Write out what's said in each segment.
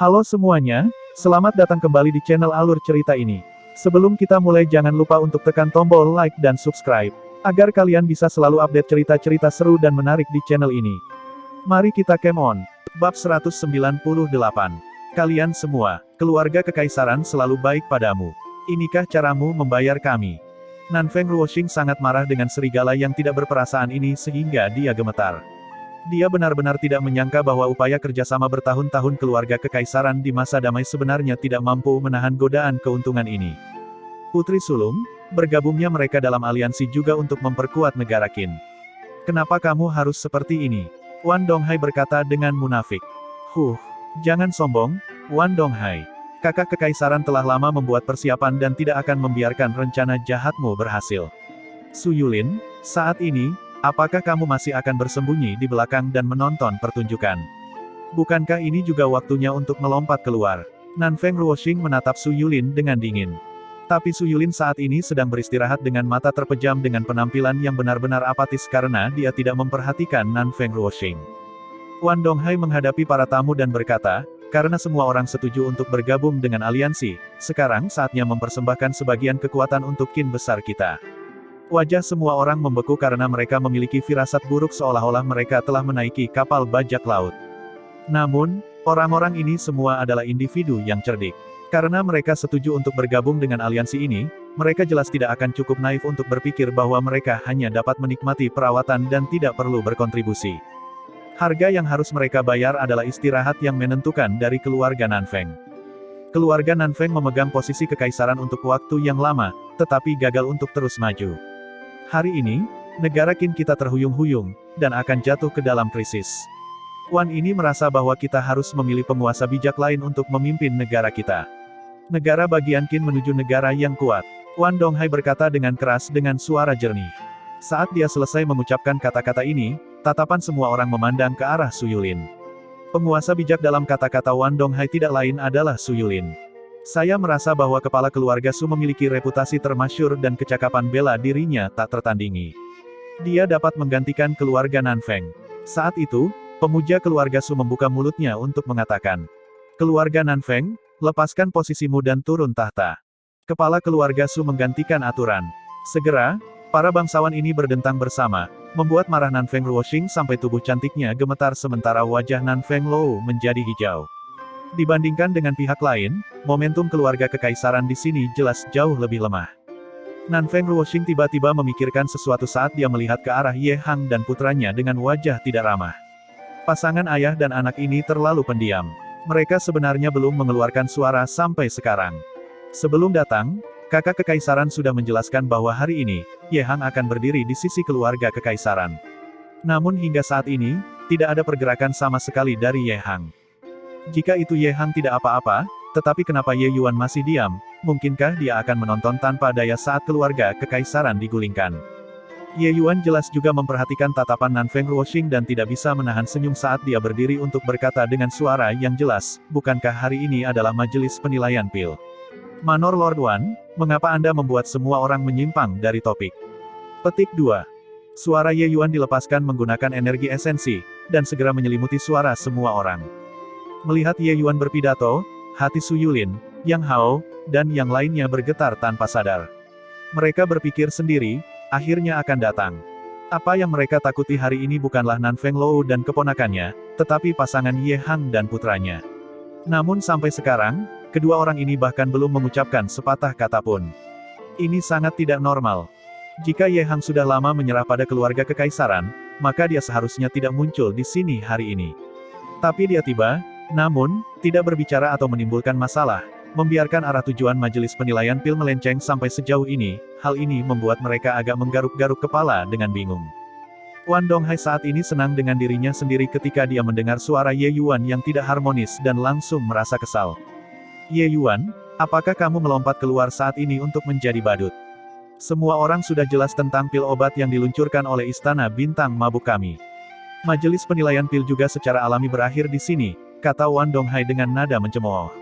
Halo semuanya, selamat datang kembali di channel Alur Cerita ini. Sebelum kita mulai jangan lupa untuk tekan tombol like dan subscribe, agar kalian bisa selalu update cerita-cerita seru dan menarik di channel ini. Mari kita game on. Bab 198. Kalian semua, keluarga kekaisaran selalu baik padamu. Inikah caramu membayar kami? Nanfeng Ruoxing sangat marah dengan serigala yang tidak berperasaan ini sehingga dia gemetar. Dia benar-benar tidak menyangka bahwa upaya kerjasama bertahun-tahun keluarga kekaisaran di masa damai sebenarnya tidak mampu menahan godaan keuntungan ini. Putri sulung, bergabungnya mereka dalam aliansi juga untuk memperkuat negara Qin. Kenapa kamu harus seperti ini? Wan Donghai berkata dengan munafik. Jangan sombong, Wan Donghai. Kakak kekaisaran telah lama membuat persiapan dan tidak akan membiarkan rencana jahatmu berhasil. Su Yulin, saat ini, apakah kamu masih akan bersembunyi di belakang dan menonton pertunjukan? Bukankah ini juga waktunya untuk melompat keluar? Nanfeng Ruoxing menatap Su Yulin dengan dingin. Tapi Su Yulin saat ini sedang beristirahat dengan mata terpejam dengan penampilan yang benar-benar apatis karena dia tidak memperhatikan Nanfeng Ruoxing. Wan Donghai menghadapi para tamu dan berkata, karena semua orang setuju untuk bergabung dengan aliansi, sekarang saatnya mempersembahkan sebagian kekuatan untuk Qin besar kita. Wajah semua orang membeku karena mereka memiliki firasat buruk seolah-olah mereka telah menaiki kapal bajak laut. Namun, orang-orang ini semua adalah individu yang cerdik. Karena mereka setuju untuk bergabung dengan aliansi ini, mereka jelas tidak akan cukup naif untuk berpikir bahwa mereka hanya dapat menikmati perawatan dan tidak perlu berkontribusi. Harga yang harus mereka bayar adalah istirahat yang menentukan dari keluarga Nanfeng. Keluarga Nanfeng memegang posisi kekaisaran untuk waktu yang lama, tetapi gagal untuk terus maju. Hari ini, negara Qin kita terhuyung-huyung, dan akan jatuh ke dalam krisis. Wan ini merasa bahwa kita harus memilih penguasa bijak lain untuk memimpin negara kita. Negara bagian Qin menuju negara yang kuat. Wan Donghai berkata dengan keras dengan suara jernih. Saat dia selesai mengucapkan kata-kata ini, tatapan semua orang memandang ke arah Su Yulin. Penguasa bijak dalam kata-kata Wan Donghai tidak lain adalah Su Yulin. Saya merasa bahwa kepala keluarga Su memiliki reputasi termasyur dan kecakapan bela dirinya tak tertandingi. Dia dapat menggantikan keluarga Nanfeng. Saat itu, pemuja keluarga Su membuka mulutnya untuk mengatakan, keluarga Nanfeng, lepaskan posisimu dan turun tahta. Kepala keluarga Su menggantikan aturan. Segera, para bangsawan ini berdentang bersama, membuat marah Nanfeng Ruoxing sampai tubuh cantiknya gemetar sementara wajah Nanfeng Lou menjadi hijau. Dibandingkan dengan pihak lain, momentum keluarga kekaisaran di sini jelas jauh lebih lemah. Nanfeng Ruoxing tiba-tiba memikirkan sesuatu saat dia melihat ke arah Ye Hang dan putranya dengan wajah tidak ramah. Pasangan ayah dan anak ini terlalu pendiam. Mereka sebenarnya belum mengeluarkan suara sampai sekarang. Sebelum datang, kakak kekaisaran sudah menjelaskan bahwa hari ini, Ye Hang akan berdiri di sisi keluarga kekaisaran. Namun hingga saat ini, tidak ada pergerakan sama sekali dari Ye Hang. Jika itu Ye Hang tidak apa-apa, tetapi kenapa Ye Yuan masih diam, mungkinkah dia akan menonton tanpa daya saat keluarga kekaisaran digulingkan? Ye Yuan jelas juga memperhatikan tatapan Nanfeng Ruoxing dan tidak bisa menahan senyum saat dia berdiri untuk berkata dengan suara yang jelas, bukankah hari ini adalah majelis penilaian pil? Manor Lord Wan, mengapa Anda membuat semua orang menyimpang dari topik? Petik 2. Suara Ye Yuan dilepaskan menggunakan energi esensi, dan segera menyelimuti suara semua orang. Melihat Ye Yuan berpidato, hati Su Yulin, Yang Hao, dan yang lainnya bergetar tanpa sadar. Mereka berpikir sendiri, akhirnya akan datang. Apa yang mereka takuti hari ini bukanlah Nanfeng Lou dan keponakannya, tetapi pasangan Ye Hang dan putranya. Namun sampai sekarang, kedua orang ini bahkan belum mengucapkan sepatah kata pun. Ini sangat tidak normal. Jika Ye Hang sudah lama menyerah pada keluarga kekaisaran, maka dia seharusnya tidak muncul di sini hari ini. Tapi dia tiba, namun, tidak berbicara atau menimbulkan masalah, membiarkan arah tujuan majelis penilaian pil melenceng sampai sejauh ini, hal ini membuat mereka agak menggaruk-garuk kepala dengan bingung. Wan Donghai saat ini senang dengan dirinya sendiri ketika dia mendengar suara Ye Yuan yang tidak harmonis dan langsung merasa kesal. Ye Yuan, apakah kamu melompat keluar saat ini untuk menjadi badut? Semua orang sudah jelas tentang pil obat yang diluncurkan oleh Istana Bintang Mabuk kami. Majelis penilaian pil juga secara alami berakhir di sini, kata Wan Donghai dengan nada mencemooh.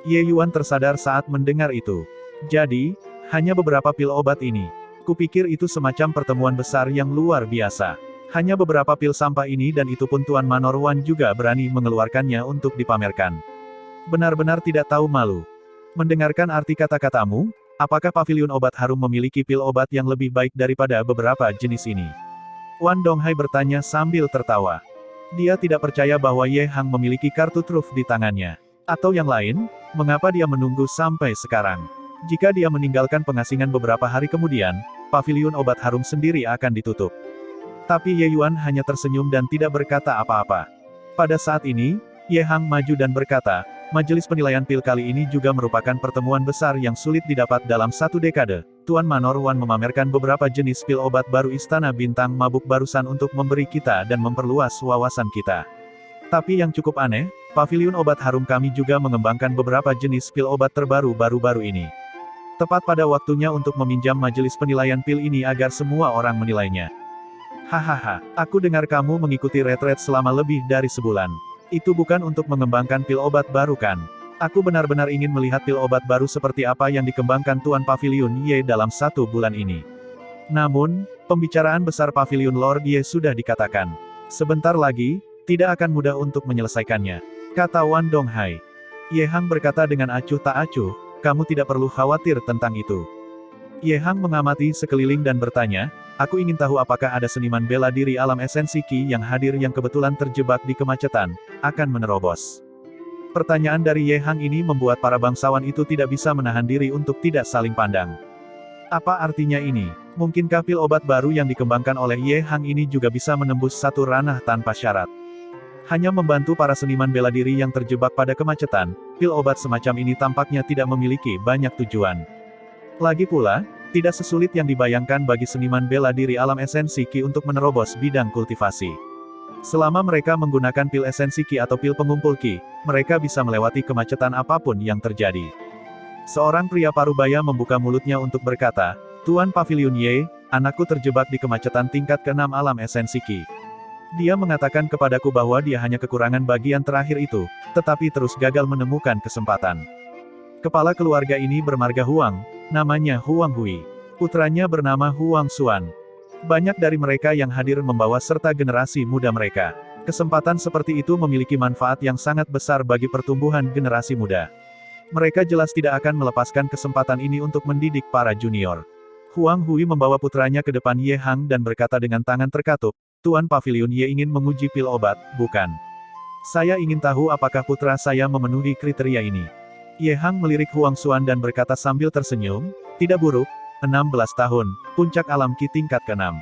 Ye Yuan tersadar saat mendengar itu. Jadi, hanya beberapa pil obat ini. Kupikir itu semacam pertemuan besar yang luar biasa. Hanya beberapa pil sampah ini dan itu pun Tuan Manor Wan juga berani mengeluarkannya untuk dipamerkan. Benar-benar tidak tahu malu. Mendengarkan arti kata-katamu, apakah paviliun obat harum memiliki pil obat yang lebih baik daripada beberapa jenis ini? Wan Donghai bertanya sambil tertawa. Dia tidak percaya bahwa Ye Hang memiliki kartu truf di tangannya. Atau yang lain, mengapa dia menunggu sampai sekarang? Jika dia meninggalkan pengasingan beberapa hari kemudian, paviliun obat harum sendiri akan ditutup. Tapi Ye Yuan hanya tersenyum dan tidak berkata apa-apa. Pada saat ini, Ye Hang maju dan berkata, majelis penilaian pil kali ini juga merupakan pertemuan besar yang sulit didapat dalam satu dekade. Tuan Manor Wan memamerkan beberapa jenis pil obat baru Istana Bintang Mabuk barusan untuk memberi kita dan memperluas wawasan kita. Tapi yang cukup aneh, paviliun obat harum kami juga mengembangkan beberapa jenis pil obat terbaru baru-baru ini. Tepat pada waktunya untuk meminjam majelis penilaian pil ini agar semua orang menilainya. Hahaha, aku dengar kamu mengikuti retret selama lebih dari sebulan. Itu bukan untuk mengembangkan pil obat baru kan? Aku benar-benar ingin melihat pil obat baru seperti apa yang dikembangkan Tuan Paviliun Ye dalam 1 bulan ini. Namun, pembicaraan besar Paviliun Lord Ye sudah dikatakan. Sebentar lagi, tidak akan mudah untuk menyelesaikannya, kata Wan Donghai. Ye Hang berkata dengan acuh tak acuh, kamu tidak perlu khawatir tentang itu. Ye Hang mengamati sekeliling dan bertanya, aku ingin tahu apakah ada seniman bela diri alam esensi Qi yang hadir yang kebetulan terjebak di kemacetan, akan menerobos. Pertanyaan dari Ye Hang ini membuat para bangsawan itu tidak bisa menahan diri untuk tidak saling pandang. Apa artinya ini? Mungkinkah pil obat baru yang dikembangkan oleh Ye Hang ini juga bisa menembus satu ranah tanpa syarat? Hanya membantu para seniman bela diri yang terjebak pada kemacetan, pil obat semacam ini tampaknya tidak memiliki banyak tujuan. Lagi pula, tidak sesulit yang dibayangkan bagi seniman bela diri alam esensi Qi untuk menerobos bidang kultivasi. Selama mereka menggunakan pil esensi Qi atau pil pengumpul Qi, mereka bisa melewati kemacetan apapun yang terjadi. Seorang pria parubaya membuka mulutnya untuk berkata, Tuan Paviliun Ye, anakku terjebak di kemacetan tingkat ke-6 alam esensi Qi. Dia mengatakan kepadaku bahwa dia hanya kekurangan bagian terakhir itu, tetapi terus gagal menemukan kesempatan. Kepala keluarga ini bermarga Huang, namanya Huang Hui. Putranya bernama Huang Xuan. Banyak dari mereka yang hadir membawa serta generasi muda mereka. Kesempatan seperti itu memiliki manfaat yang sangat besar bagi pertumbuhan generasi muda. Mereka jelas tidak akan melepaskan kesempatan ini untuk mendidik para junior. Huang Hui membawa putranya ke depan Ye Hang dan berkata dengan tangan terkatup, Tuan Paviliun Ye ingin menguji pil obat, bukan? Saya ingin tahu apakah putra saya memenuhi kriteria ini. Ye Hang melirik Huang Xuan dan berkata sambil tersenyum, tidak buruk, 16 tahun, puncak alam Qi tingkat ke-6.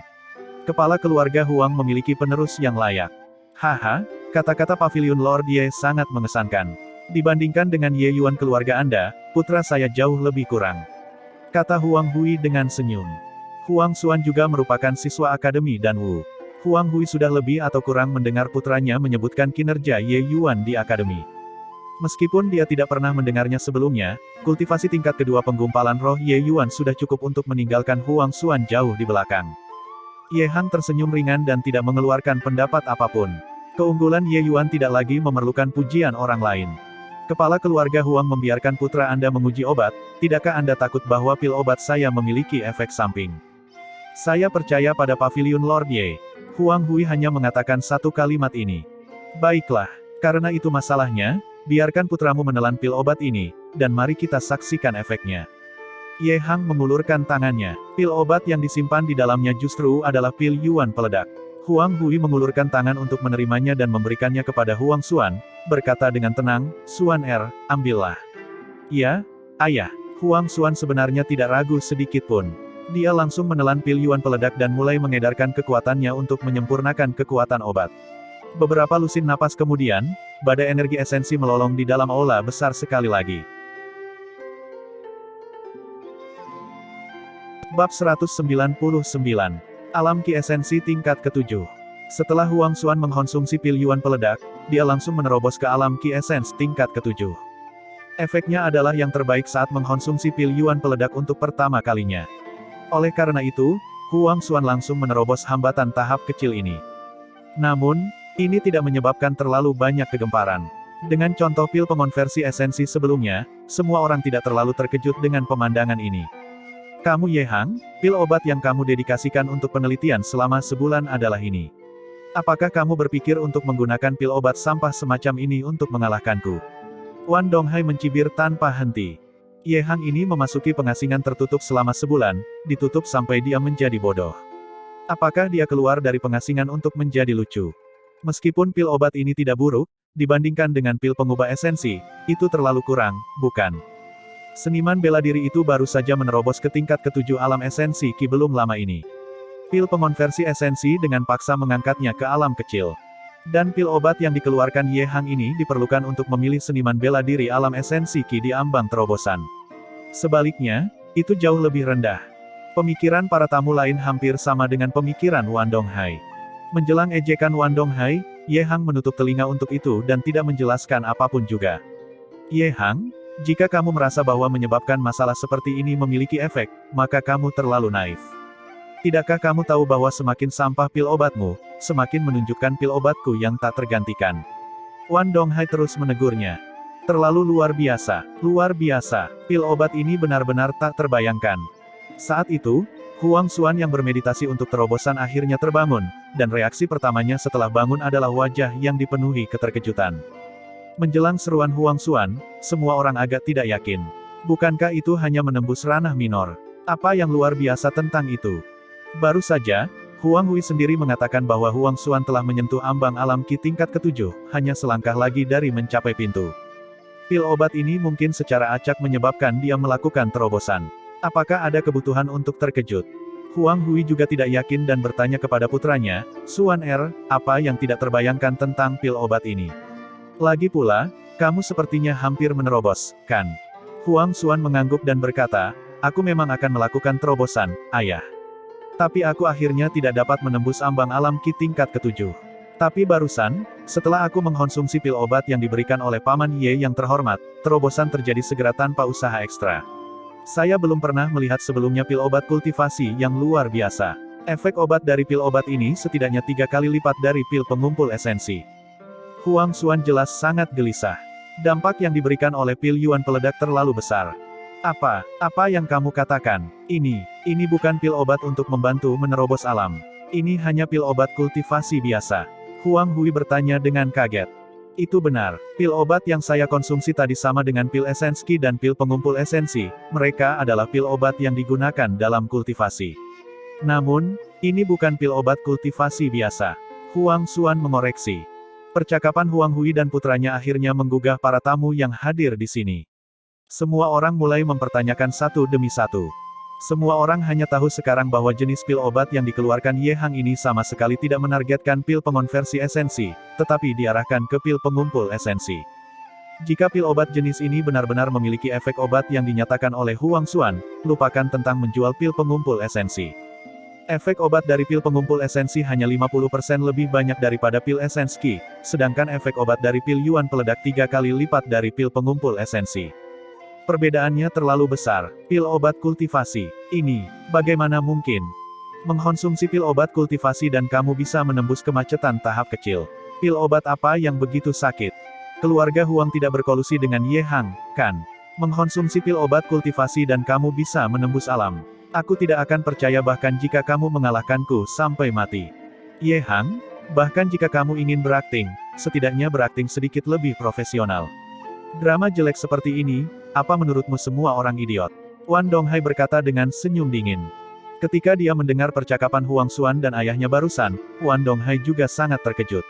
Kepala keluarga Huang memiliki penerus yang layak. Haha, kata-kata Paviliun Lord Ye sangat mengesankan. Dibandingkan dengan Ye Yuan keluarga Anda, putra saya jauh lebih kurang. Kata Huang Hui dengan senyum. Huang Xuan juga merupakan siswa akademi dan Wu. Huang Hui sudah lebih atau kurang mendengar putranya menyebutkan kinerja Ye Yuan di akademi. Meskipun dia tidak pernah mendengarnya sebelumnya, kultivasi tingkat kedua penggumpalan roh Ye Yuan sudah cukup untuk meninggalkan Huang Xuan jauh di belakang. Ye Hang tersenyum ringan dan tidak mengeluarkan pendapat apapun. Keunggulan Ye Yuan tidak lagi memerlukan pujian orang lain. Kepala keluarga Huang membiarkan putra Anda menguji obat, tidakkah Anda takut bahwa pil obat saya memiliki efek samping? Saya percaya pada Paviliun Lord Ye. Huang Hui hanya mengatakan satu kalimat ini. Baiklah, karena itu masalahnya, biarkan putramu menelan pil obat ini, dan mari kita saksikan efeknya. Ye Hang mengulurkan tangannya. Pil obat yang disimpan di dalamnya justru adalah pil Yuan peledak. Huang Hui mengulurkan tangan untuk menerimanya dan memberikannya kepada Huang Xuan, berkata dengan tenang, Xuan ambillah. Ya, ayah. Huang Xuan sebenarnya tidak ragu sedikit pun. Dia langsung menelan pil Yuan peledak dan mulai mengedarkan kekuatannya untuk menyempurnakan kekuatan obat. Beberapa lusin napas kemudian, badai energi esensi melolong di dalam aula besar sekali lagi. Bab 199. Alam Qi esensi tingkat ke-7. Setelah Huang Xuan mengkonsumsi pil Yuan peledak, dia langsung menerobos ke alam Qi esens tingkat ke-7. Efeknya adalah yang terbaik saat mengkonsumsi pil Yuan peledak untuk pertama kalinya. Oleh karena itu, Huang Xuan langsung menerobos hambatan tahap kecil ini. Namun, ini tidak menyebabkan terlalu banyak kegemparan. Dengan contoh pil pengonversi esensi sebelumnya, semua orang tidak terlalu terkejut dengan pemandangan ini. Kamu Ye Hang, pil obat yang kamu dedikasikan untuk penelitian selama sebulan adalah ini. Apakah kamu berpikir untuk menggunakan pil obat sampah semacam ini untuk mengalahkanku? Wan Donghai mencibir tanpa henti. Ye Hang ini memasuki pengasingan tertutup selama sebulan, ditutup sampai dia menjadi bodoh. Apakah dia keluar dari pengasingan untuk menjadi lucu? Meskipun pil obat ini tidak buruk, dibandingkan dengan pil pengubah esensi, itu terlalu kurang, bukan? Seniman bela diri itu baru saja menerobos ke tingkat ke-7 alam esensi Qi belum lama ini. Pil pengonversi esensi dengan paksa mengangkatnya ke alam kecil. Dan pil obat yang dikeluarkan Ye Hang ini diperlukan untuk memilih seniman bela diri alam esensi Qi di ambang terobosan. Sebaliknya, itu jauh lebih rendah. Pemikiran para tamu lain hampir sama dengan pemikiran Wan Donghai. Menjelang ejekan Wan Donghai, Ye Hang menutup telinga untuk itu dan tidak menjelaskan apapun juga. Ye Hang, jika kamu merasa bahwa menyebabkan masalah seperti ini memiliki efek, maka kamu terlalu naif. Tidakkah kamu tahu bahwa semakin sampah pil obatmu, semakin menunjukkan pil obatku yang tak tergantikan? Wan Donghai terus menegurnya. Terlalu luar biasa, pil obat ini benar-benar tak terbayangkan. Saat itu, Huang Xuan yang bermeditasi untuk terobosan akhirnya terbangun, dan reaksi pertamanya setelah bangun adalah wajah yang dipenuhi keterkejutan. Menjelang seruan Huang Xuan, semua orang agak tidak yakin. Bukankah itu hanya menembus ranah minor? Apa yang luar biasa tentang itu? Baru saja, Huang Hui sendiri mengatakan bahwa Huang Xuan telah menyentuh ambang alam Qi tingkat ke-7, hanya selangkah lagi dari mencapai pintu. Pil obat ini mungkin secara acak menyebabkan dia melakukan terobosan. Apakah ada kebutuhan untuk terkejut? Huang Hui juga tidak yakin dan bertanya kepada putranya, Xuan apa yang tidak terbayangkan tentang pil obat ini? Lagi pula, kamu sepertinya hampir menerobos, kan? Huang Xuan mengangguk dan berkata, aku memang akan melakukan terobosan, ayah. Tapi aku akhirnya tidak dapat menembus ambang alam Qi tingkat ke-7. Tapi barusan, setelah aku mengkonsumsi pil obat yang diberikan oleh Paman Ye yang terhormat, terobosan terjadi segera tanpa usaha ekstra. Saya belum pernah melihat sebelumnya pil obat kultivasi yang luar biasa. Efek obat dari pil obat ini setidaknya 3 kali lipat dari pil pengumpul esensi. Huang Xuan jelas sangat gelisah. Dampak yang diberikan oleh pil Yuan peledak terlalu besar. Apa yang kamu katakan? Ini bukan pil obat untuk membantu menerobos alam. Ini hanya pil obat kultivasi biasa. Huang Hui bertanya dengan kaget. Itu benar, pil obat yang saya konsumsi tadi sama dengan pil esensi dan pil pengumpul esensi, mereka adalah pil obat yang digunakan dalam kultivasi. Namun, ini bukan pil obat kultivasi biasa. Huang Xuan mengoreksi. Percakapan Huang Hui dan putranya akhirnya menggugah para tamu yang hadir di sini. Semua orang mulai mempertanyakan satu demi satu. Semua orang hanya tahu sekarang bahwa jenis pil obat yang dikeluarkan Ye Hang ini sama sekali tidak menargetkan pil pengonversi esensi, tetapi diarahkan ke pil pengumpul esensi. Jika pil obat jenis ini benar-benar memiliki efek obat yang dinyatakan oleh Huang Xuan, lupakan tentang menjual pil pengumpul esensi. Efek obat dari pil pengumpul esensi hanya 50% lebih banyak daripada pil esensi, sedangkan efek obat dari pil Yuan peledak 3 kali lipat dari pil pengumpul esensi. Perbedaannya terlalu besar. Pil obat kultivasi. Ini, bagaimana mungkin? Mengkonsumsi pil obat kultivasi dan kamu bisa menembus kemacetan tahap kecil. Pil obat apa yang begitu sakit? Keluarga Huang tidak berkolusi dengan Ye Hang, kan? Mengkonsumsi pil obat kultivasi dan kamu bisa menembus alam. Aku tidak akan percaya bahkan jika kamu mengalahkanku sampai mati. Ye Hang, bahkan jika kamu ingin berakting, setidaknya berakting sedikit lebih profesional. Drama jelek seperti ini, apa menurutmu semua orang idiot? Wan Donghai berkata dengan senyum dingin. Ketika dia mendengar percakapan Huang Xuan dan ayahnya barusan, Wan Donghai juga sangat terkejut.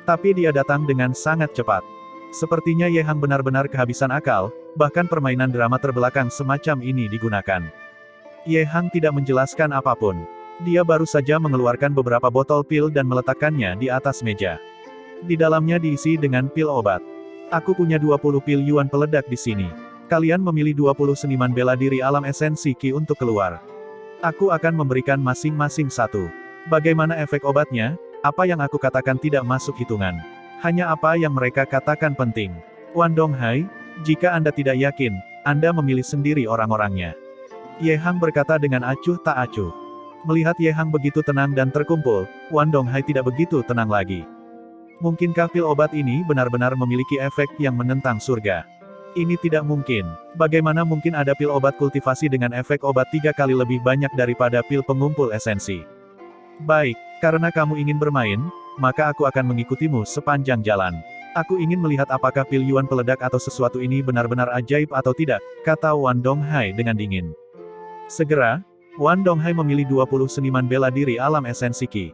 Tapi dia datang dengan sangat cepat. Sepertinya Ye Hang benar-benar kehabisan akal, bahkan permainan drama terbelakang semacam ini digunakan. Ye Hang tidak menjelaskan apapun. Dia baru saja mengeluarkan beberapa botol pil dan meletakkannya di atas meja. Di dalamnya diisi dengan pil obat. Aku punya 20 pil Yuan peledak di sini. Kalian memilih 20 seniman bela diri alam esensi Qi untuk keluar. Aku akan memberikan masing-masing satu. Bagaimana efek obatnya? Apa yang aku katakan tidak masuk hitungan. Hanya apa yang mereka katakan penting. Wan Donghai, jika Anda tidak yakin, Anda memilih sendiri orang-orangnya. Ye Hang berkata dengan acuh tak acuh. Melihat Ye Hang begitu tenang dan terkumpul, Wan Donghai tidak begitu tenang lagi. Mungkinkah pil obat ini benar-benar memiliki efek yang menentang surga? Ini tidak mungkin. Bagaimana mungkin ada pil obat kultivasi dengan efek obat 3 kali lebih banyak daripada pil pengumpul esensi? Baik, karena kamu ingin bermain, maka aku akan mengikutimu sepanjang jalan. Aku ingin melihat apakah pil Yuan peledak atau sesuatu ini benar-benar ajaib atau tidak, kata Wan Donghai dengan dingin. Segera, Wan Donghai memilih 20 seniman bela diri alam esensi Qi.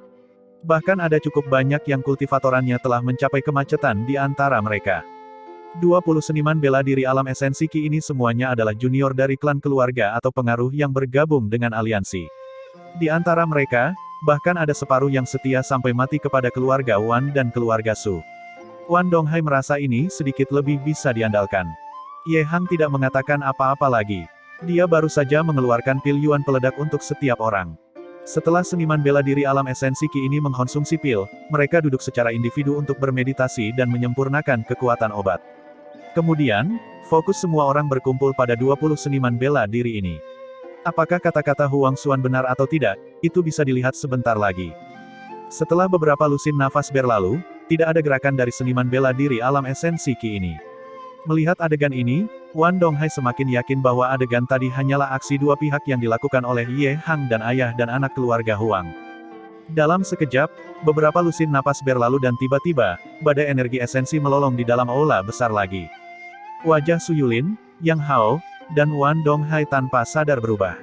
Bahkan ada cukup banyak yang kultivatorannya telah mencapai kemacetan di antara mereka. 20 seniman bela diri alam esensi Qi ini semuanya adalah junior dari klan keluarga atau pengaruh yang bergabung dengan aliansi. Di antara mereka, bahkan ada separuh yang setia sampai mati kepada keluarga Wan dan keluarga Su. Wan Donghai merasa ini sedikit lebih bisa diandalkan. Ye Hang tidak mengatakan apa-apa lagi. Dia baru saja mengeluarkan pil Yuan peledak untuk setiap orang. Setelah seniman bela diri alam esensi Qi ini mengkonsumsi pil, mereka duduk secara individu untuk bermeditasi dan menyempurnakan kekuatan obat. Kemudian, fokus semua orang berkumpul pada 20 seniman bela diri ini. Apakah kata-kata Huang Xuan benar atau tidak, itu bisa dilihat sebentar lagi. Setelah beberapa lusin nafas berlalu, tidak ada gerakan dari seniman bela diri alam esensi Qi ini. Melihat adegan ini, Wan Donghai semakin yakin bahwa adegan tadi hanyalah aksi dua pihak yang dilakukan oleh Ye Hang dan ayah dan anak keluarga Huang. Dalam sekejap, beberapa lusin napas berlalu dan tiba-tiba, badai energi esensi melolong di dalam aula besar lagi. Wajah Su Yulin, Yang Hao, dan Wan Donghai tanpa sadar berubah.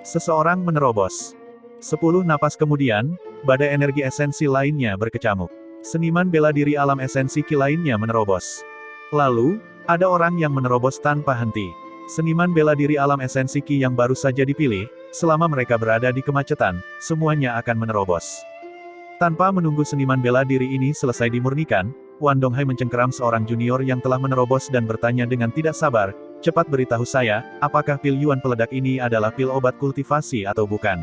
Seseorang menerobos. 10 napas kemudian, badai energi esensi lainnya berkecamuk. Seniman bela diri alam esensi Qi lainnya menerobos. Lalu, ada orang yang menerobos tanpa henti. Seniman bela diri alam esensi Qi yang baru saja dipilih, selama mereka berada di kemacetan, semuanya akan menerobos. Tanpa menunggu seniman bela diri ini selesai dimurnikan, Wan Donghai mencengkeram seorang junior yang telah menerobos dan bertanya dengan tidak sabar, cepat beritahu saya, apakah pil Yuan peledak ini adalah pil obat kultivasi atau bukan?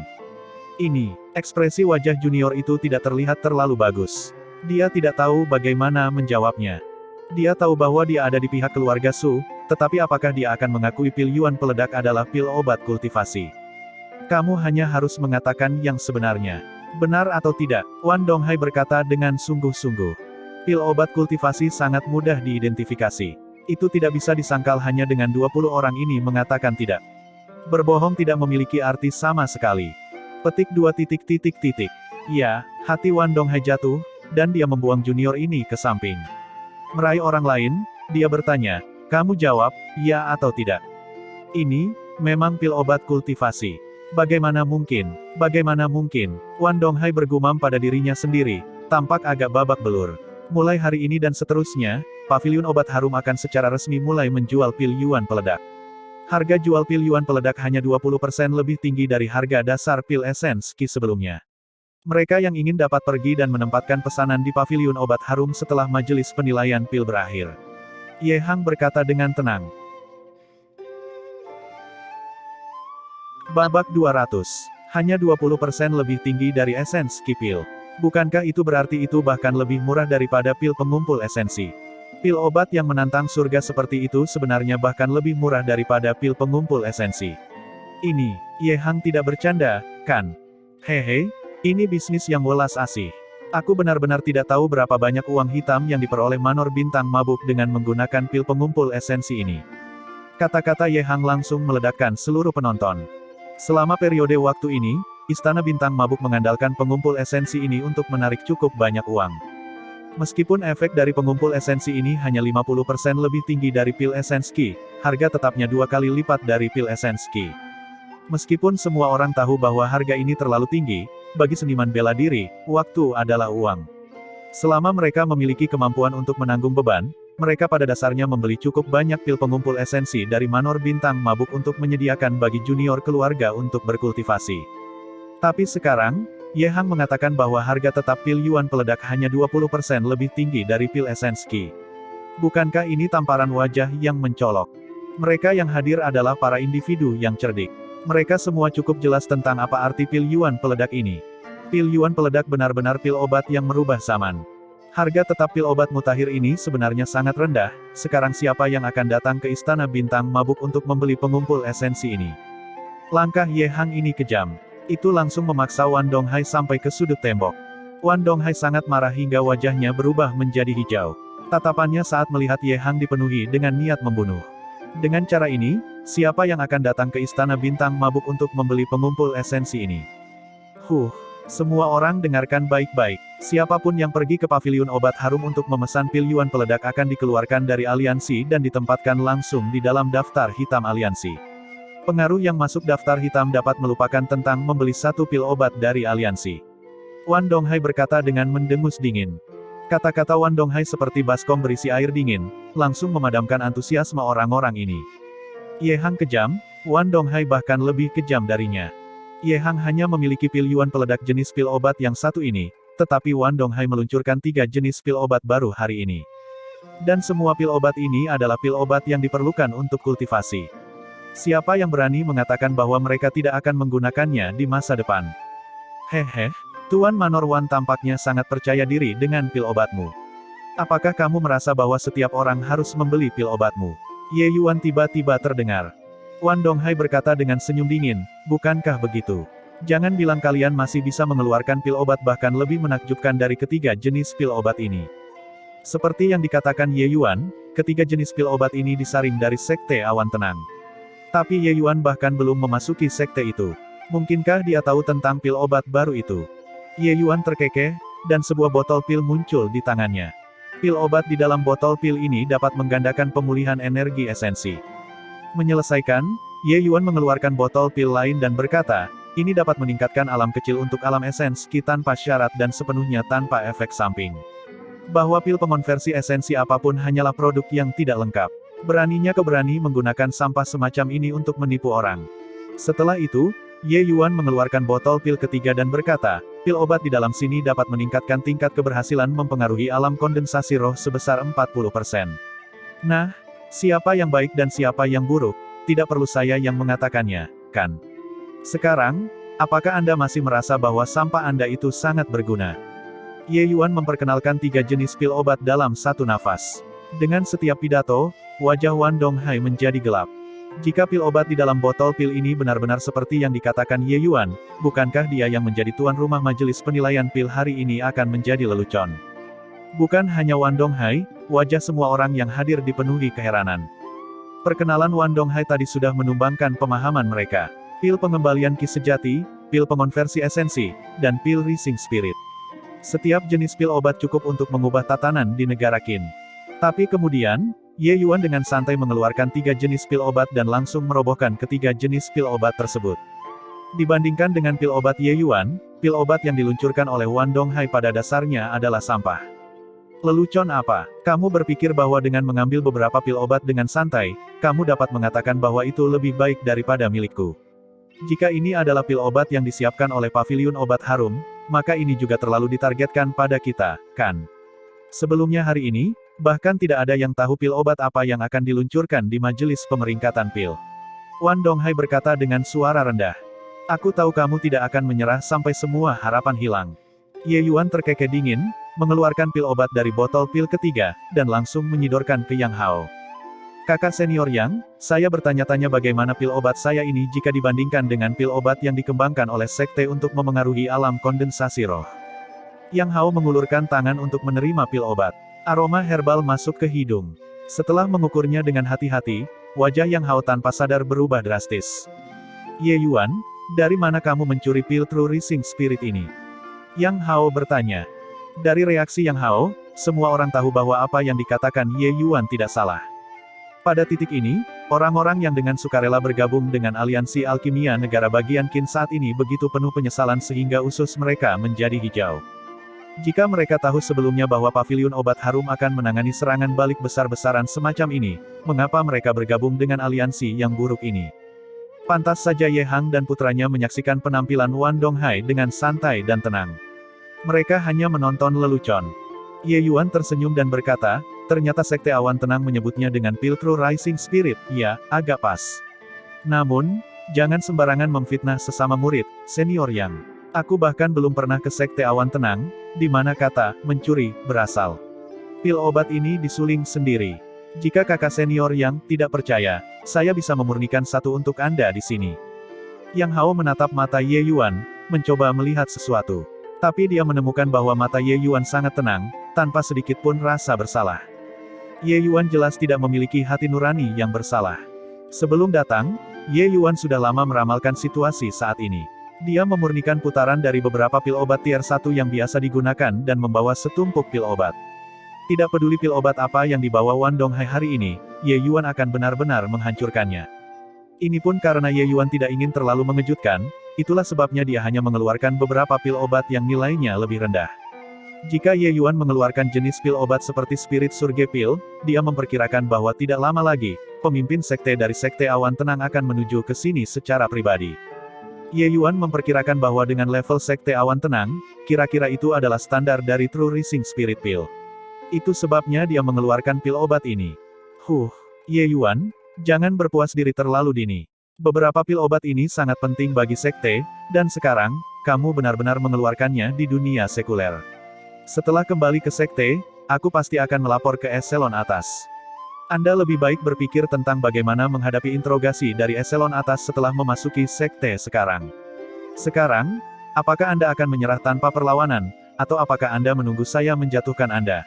Ini, ekspresi wajah junior itu tidak terlihat terlalu bagus. Dia tidak tahu bagaimana menjawabnya. Dia tahu bahwa dia ada di pihak keluarga Su, tetapi apakah dia akan mengakui pil Yuan peledak adalah pil obat kultivasi? Kamu hanya harus mengatakan yang sebenarnya. Benar atau tidak, Wan Donghai berkata dengan sungguh-sungguh. Pil obat kultivasi sangat mudah diidentifikasi. Itu tidak bisa disangkal hanya dengan 20 orang ini mengatakan tidak. Berbohong tidak memiliki arti sama sekali. Petik 2 titik titik titik. Ya, hati Wan Donghai jatuh, dan dia membuang junior ini ke samping. Meraih orang lain, dia bertanya, kamu jawab, ya atau tidak. Ini, memang pil obat kultivasi. Bagaimana mungkin? Bagaimana mungkin? Wan Donghai bergumam pada dirinya sendiri, tampak agak babak belur. Mulai hari ini dan seterusnya, pavilion obat harum akan secara resmi mulai menjual pil Yuan peledak. Harga jual pil Yuan peledak hanya 20% lebih tinggi dari harga dasar pil esens Qi sebelumnya. Mereka yang ingin dapat pergi dan menempatkan pesanan di pavilion obat harum setelah majelis penilaian pil berakhir. Ye Hang berkata dengan tenang. Babak 200. Hanya 20% lebih tinggi dari esens Qi pil. Bukankah itu berarti itu bahkan lebih murah daripada pil pengumpul esensi? Pil obat yang menantang surga seperti itu sebenarnya bahkan lebih murah daripada pil pengumpul esensi. Ini, Ye Hang tidak bercanda, kan? Hehe. Ini bisnis yang welas asih. Aku benar-benar tidak tahu berapa banyak uang hitam yang diperoleh Manor Bintang Mabuk dengan menggunakan pil pengumpul esensi ini. Kata-kata Ye Hang langsung meledakkan seluruh penonton. Selama periode waktu ini, Istana Bintang Mabuk mengandalkan pengumpul esensi ini untuk menarik cukup banyak uang. Meskipun efek dari pengumpul esensi ini hanya 50% lebih tinggi dari pil esens Qi, harga tetapnya 2 kali lipat dari pil esens Qi. Meskipun semua orang tahu bahwa harga ini terlalu tinggi, bagi seniman bela diri, waktu adalah uang. Selama mereka memiliki kemampuan untuk menanggung beban, mereka pada dasarnya membeli cukup banyak pil pengumpul esensi dari Manor Bintang Mabuk untuk menyediakan bagi junior keluarga untuk berkultivasi. Tapi sekarang, Ye Hang mengatakan bahwa harga tetap pil Yuan peledak hanya 20% lebih tinggi dari pil esens Qi. Bukankah ini tamparan wajah yang mencolok? Mereka yang hadir adalah para individu yang cerdik. Mereka semua cukup jelas tentang apa arti pil Yuan peledak ini. Pil Yuan peledak benar-benar pil obat yang merubah zaman. Harga tetap pil obat mutakhir ini sebenarnya sangat rendah, sekarang siapa yang akan datang ke Istana Bintang Mabuk untuk membeli pengumpul esensi ini? Langkah Ye Hang ini kejam. Itu langsung memaksa Wan Donghai sampai ke sudut tembok. Wan Donghai sangat marah hingga wajahnya berubah menjadi hijau. Tatapannya saat melihat Ye Hang dipenuhi dengan niat membunuh. Dengan cara ini, siapa yang akan datang ke Istana Bintang Mabuk untuk membeli pengumpul esensi ini? Semua orang dengarkan baik-baik. Siapapun yang pergi ke paviliun obat harum untuk memesan pil Yuan peledak akan dikeluarkan dari aliansi dan ditempatkan langsung di dalam daftar hitam aliansi. Pengaruh yang masuk daftar hitam dapat melupakan tentang membeli satu pil obat dari aliansi. Wan Donghai berkata dengan mendengus dingin. Kata-kata Wan Donghai seperti baskom berisi air dingin, langsung memadamkan antusiasme orang-orang ini. Ye Hang kejam, Wan Donghai bahkan lebih kejam darinya. Ye Hang hanya memiliki pil Yuan peledak jenis pil obat yang satu ini, tetapi Wan Donghai meluncurkan 3 jenis pil obat baru hari ini. Dan semua pil obat ini adalah pil obat yang diperlukan untuk kultivasi. Siapa yang berani mengatakan bahwa mereka tidak akan menggunakannya di masa depan? Hehe, Tuan Manor Wan tampaknya sangat percaya diri dengan pil obatmu. Apakah kamu merasa bahwa setiap orang harus membeli pil obatmu? Ye Yuan tiba-tiba terdengar. Wan Donghai berkata dengan senyum dingin, bukankah begitu? Jangan bilang kalian masih bisa mengeluarkan pil obat bahkan lebih menakjubkan dari ketiga jenis pil obat ini. Seperti yang dikatakan Ye Yuan, ketiga jenis pil obat ini disaring dari Sekte Awan Tenang. Tapi Ye Yuan bahkan belum memasuki sekte itu. Mungkinkah dia tahu tentang pil obat baru itu? Ye Yuan terkekeh, dan sebuah botol pil muncul di tangannya. Pil obat di dalam botol pil ini dapat menggandakan pemulihan energi esensi. Menyelesaikan, Ye Yuan mengeluarkan botol pil lain dan berkata, ini dapat meningkatkan alam kecil untuk alam esensi tanpa syarat dan sepenuhnya tanpa efek samping. Bahwa pil pengonversi esensi apapun hanyalah produk yang tidak lengkap. Beraninya keberani menggunakan sampah semacam ini untuk menipu orang. Setelah itu, Ye Yuan mengeluarkan botol pil ketiga dan berkata, pil obat di dalam sini dapat meningkatkan tingkat keberhasilan mempengaruhi alam kondensasi roh sebesar 40%. Nah, siapa yang baik dan siapa yang buruk, tidak perlu saya yang mengatakannya, kan? Sekarang, apakah Anda masih merasa bahwa sampah Anda itu sangat berguna? Ye Yuan memperkenalkan 3 jenis pil obat dalam satu nafas. Dengan setiap pidato, wajah Wan Donghai menjadi gelap. Jika pil obat di dalam botol pil ini benar-benar seperti yang dikatakan Ye Yuan, bukankah dia yang menjadi tuan rumah majelis penilaian pil hari ini akan menjadi lelucon? Bukan hanya Wan Donghai, wajah semua orang yang hadir dipenuhi keheranan. Perkenalan Wan Donghai tadi sudah menumbangkan pemahaman mereka. Pil pengembalian ki sejati, pil pengonversi esensi, dan pil rising spirit. Setiap jenis pil obat cukup untuk mengubah tatanan di negara Qin. Tapi kemudian, Ye Yuan dengan santai mengeluarkan 3 jenis pil obat dan langsung merobohkan ketiga jenis pil obat tersebut. Dibandingkan dengan pil obat Ye Yuan, pil obat yang diluncurkan oleh Wan Donghai pada dasarnya adalah sampah. Lelucon apa? Kamu berpikir bahwa dengan mengambil beberapa pil obat dengan santai, kamu dapat mengatakan bahwa itu lebih baik daripada milikku. Jika ini adalah pil obat yang disiapkan oleh paviliun obat harum, maka ini juga terlalu ditargetkan pada kita, kan? Sebelumnya hari ini, bahkan tidak ada yang tahu pil obat apa yang akan diluncurkan di majelis pemeringkatan pil. Wan Donghai berkata dengan suara rendah. Aku tahu kamu tidak akan menyerah sampai semua harapan hilang. Ye Yuan terkekeh dingin, mengeluarkan pil obat dari botol pil ketiga, dan langsung menyidorkan ke Yang Hao. Kakak senior Yang, saya bertanya-tanya bagaimana pil obat saya ini jika dibandingkan dengan pil obat yang dikembangkan oleh sekte untuk memengaruhi alam kondensasi roh. Yang Hao mengulurkan tangan untuk menerima pil obat. Aroma herbal masuk ke hidung. Setelah mengukurnya dengan hati-hati, wajah Yang Hao tanpa sadar berubah drastis. Ye Yuan, dari mana kamu mencuri pil True Rising Spirit ini? Yang Hao bertanya. Dari reaksi Yang Hao, semua orang tahu bahwa apa yang dikatakan Ye Yuan tidak salah. Pada titik ini, orang-orang yang dengan sukarela bergabung dengan aliansi alkimia negara bagian Qin saat ini begitu penuh penyesalan sehingga usus mereka menjadi hijau. Jika mereka tahu sebelumnya bahwa paviliun obat harum akan menangani serangan balik besar-besaran semacam ini, mengapa mereka bergabung dengan aliansi yang buruk ini? Pantas saja Ye Hang dan putranya menyaksikan penampilan Wan Donghai dengan santai dan tenang. Mereka hanya menonton lelucon. Ye Yuan tersenyum dan berkata, ternyata Sekte Awan Tenang menyebutnya dengan pil True Rising Spirit, ya, agak pas. Namun, jangan sembarangan memfitnah sesama murid, senior Yang. Aku bahkan belum pernah ke Sekte Awan Tenang, di mana kata mencuri berasal. Pil obat ini disuling sendiri. Jika kakak senior Yang tidak percaya, saya bisa memurnikan satu untuk Anda di sini. Yang Hao menatap mata Ye Yuan, mencoba melihat sesuatu. Tapi dia menemukan bahwa mata Ye Yuan sangat tenang, tanpa sedikit pun rasa bersalah. Ye Yuan jelas tidak memiliki hati nurani yang bersalah. Sebelum datang, Ye Yuan sudah lama meramalkan situasi saat ini. Dia memurnikan putaran dari beberapa pil obat tier 1 yang biasa digunakan dan membawa setumpuk pil obat. Tidak peduli pil obat apa yang dibawa Wan Donghai hari ini, Ye Yuan akan benar-benar menghancurkannya. Ini pun karena Ye Yuan tidak ingin terlalu mengejutkan, itulah sebabnya dia hanya mengeluarkan beberapa pil obat yang nilainya lebih rendah. Jika Ye Yuan mengeluarkan jenis pil obat seperti Spirit Surge Pill, dia memperkirakan bahwa tidak lama lagi, pemimpin sekte dari Sekte Awan Tenang akan menuju ke sini secara pribadi. Ye Yuan memperkirakan bahwa dengan level Sekte Awan Tenang, kira-kira itu adalah standar dari True Rising Spirit Pill. Itu sebabnya dia mengeluarkan pil obat ini. Ye Yuan, jangan berpuas diri terlalu dini. Beberapa pil obat ini sangat penting bagi sekte, dan sekarang, kamu benar-benar mengeluarkannya di dunia sekuler. Setelah kembali ke sekte, aku pasti akan melapor ke eselon atas. Anda lebih baik berpikir tentang bagaimana menghadapi interogasi dari eselon atas setelah memasuki sekte sekarang. Sekarang, apakah Anda akan menyerah tanpa perlawanan, atau apakah Anda menunggu saya menjatuhkan Anda?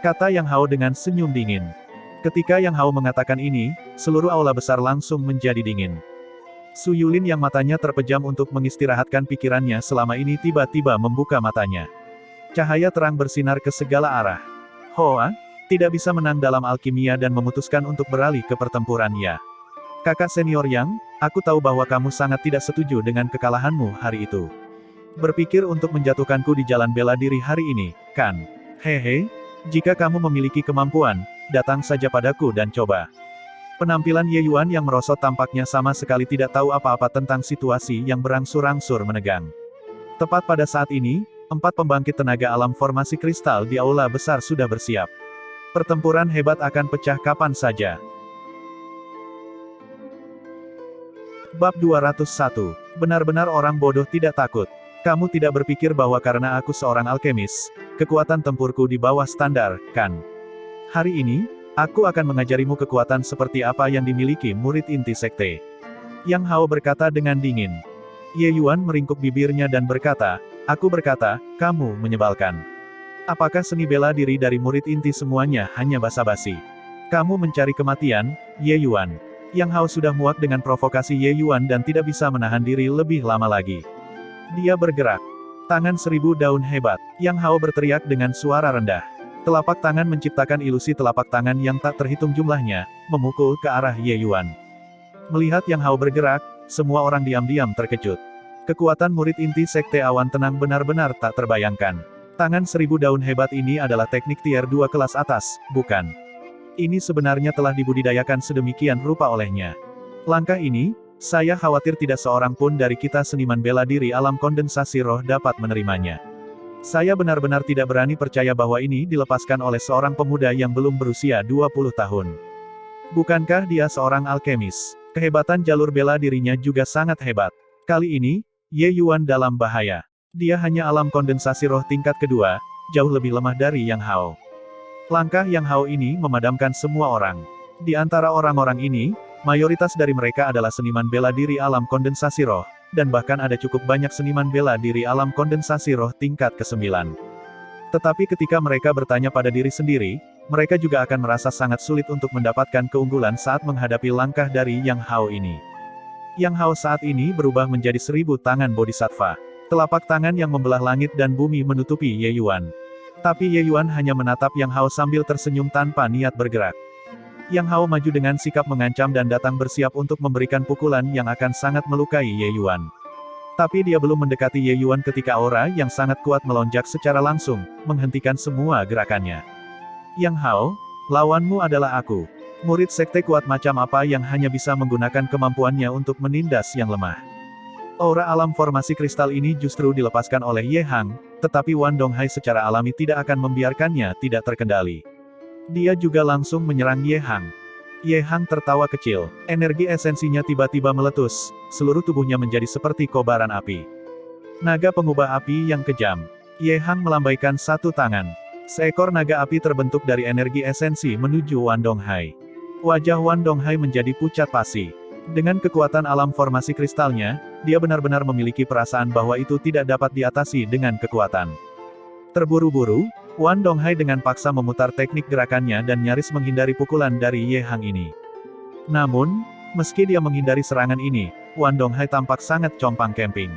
Kata Yang Hao dengan senyum dingin. Ketika Yang Hao mengatakan ini, seluruh aula besar langsung menjadi dingin. Su Yulin yang matanya terpejam untuk mengistirahatkan pikirannya selama ini tiba-tiba membuka matanya. Cahaya terang bersinar ke segala arah. Hoa, tidak bisa menang dalam alkimia dan memutuskan untuk beralih ke pertempuran ya. Kakak senior Yang, aku tahu bahwa kamu sangat tidak setuju dengan kekalahanmu hari itu. Berpikir untuk menjatuhkanku di jalan bela diri hari ini, kan? Hehe, jika kamu memiliki kemampuan, datang saja padaku dan coba. Penampilan Ye Yuan yang merosot tampaknya sama sekali tidak tahu apa-apa tentang situasi yang berangsur-angsur menegang. Tepat pada saat ini, 4 pembangkit tenaga alam formasi kristal di aula besar sudah bersiap. Pertempuran hebat akan pecah kapan saja. Bab 201. Benar-benar orang bodoh tidak takut. Kamu tidak berpikir bahwa karena aku seorang alkemis, kekuatan tempurku di bawah standar, kan? Hari ini, aku akan mengajarimu kekuatan seperti apa yang dimiliki murid inti sekte. Yang Hao berkata dengan dingin. Ye Yuan meringkuk bibirnya dan berkata, aku berkata, kamu menyebalkan. Apakah seni bela diri dari murid inti semuanya hanya basa-basi? Kamu mencari kematian, Ye Yuan. Yang Hao sudah muak dengan provokasi Ye Yuan dan tidak bisa menahan diri lebih lama lagi. Dia bergerak. Tangan 1000 daun hebat. Yang Hao berteriak dengan suara rendah. Telapak tangan menciptakan ilusi telapak tangan yang tak terhitung jumlahnya, memukul ke arah Ye Yuan. Melihat Yang Hao bergerak, semua orang diam-diam terkejut. Kekuatan murid inti Sekte Awan Tenang benar-benar tak terbayangkan. Tangan 1000 daun hebat ini adalah teknik tier 2 kelas atas, bukan? Ini sebenarnya telah dibudidayakan sedemikian rupa olehnya. Langkah ini, saya khawatir tidak seorang pun dari kita seniman bela diri alam kondensasi roh dapat menerimanya. Saya benar-benar tidak berani percaya bahwa ini dilepaskan oleh seorang pemuda yang belum berusia 20 tahun. Bukankah dia seorang alkemis? Kehebatan jalur bela dirinya juga sangat hebat. Kali ini, Ye Yuan dalam bahaya. Dia hanya alam kondensasi roh tingkat kedua, jauh lebih lemah dari Yang Hao. Langkah Yang Hao ini memadamkan semua orang. Di antara orang-orang ini, mayoritas dari mereka adalah seniman bela diri alam kondensasi roh, dan bahkan ada cukup banyak seniman bela diri alam kondensasi roh tingkat ke-9. Tetapi ketika mereka bertanya pada diri sendiri, mereka juga akan merasa sangat sulit untuk mendapatkan keunggulan saat menghadapi langkah dari Yang Hao ini. Yang Hao saat ini berubah menjadi 1000 tangan bodhisattva. Telapak tangan yang membelah langit dan bumi menutupi Ye Yuan. Tapi Ye Yuan hanya menatap Yang Hao sambil tersenyum tanpa niat bergerak. Yang Hao maju dengan sikap mengancam dan datang bersiap untuk memberikan pukulan yang akan sangat melukai Ye Yuan. Tapi dia belum mendekati Ye Yuan ketika aura yang sangat kuat melonjak secara langsung, menghentikan semua gerakannya. Yang Hao, lawanmu adalah aku. Murid sekte kuat macam apa yang hanya bisa menggunakan kemampuannya untuk menindas yang lemah. Aura alam formasi kristal ini justru dilepaskan oleh Ye Hang, tetapi Wan Donghai secara alami tidak akan membiarkannya tidak terkendali. Dia juga langsung menyerang Ye Hang. Ye Hang tertawa kecil, energi esensinya tiba-tiba meletus, seluruh tubuhnya menjadi seperti kobaran api. Naga pengubah api yang kejam. Ye Hang melambaikan satu tangan. Seekor naga api terbentuk dari energi esensi menuju Wan Donghai. Wajah Wan Donghai menjadi pucat pasi. Dengan kekuatan alam formasi kristalnya, dia benar-benar memiliki perasaan bahwa itu tidak dapat diatasi dengan kekuatan. Terburu-buru, Wan Donghai dengan paksa memutar teknik gerakannya dan nyaris menghindari pukulan dari Ye Hang ini. Namun, meski dia menghindari serangan ini, Wan Donghai tampak sangat compang-camping.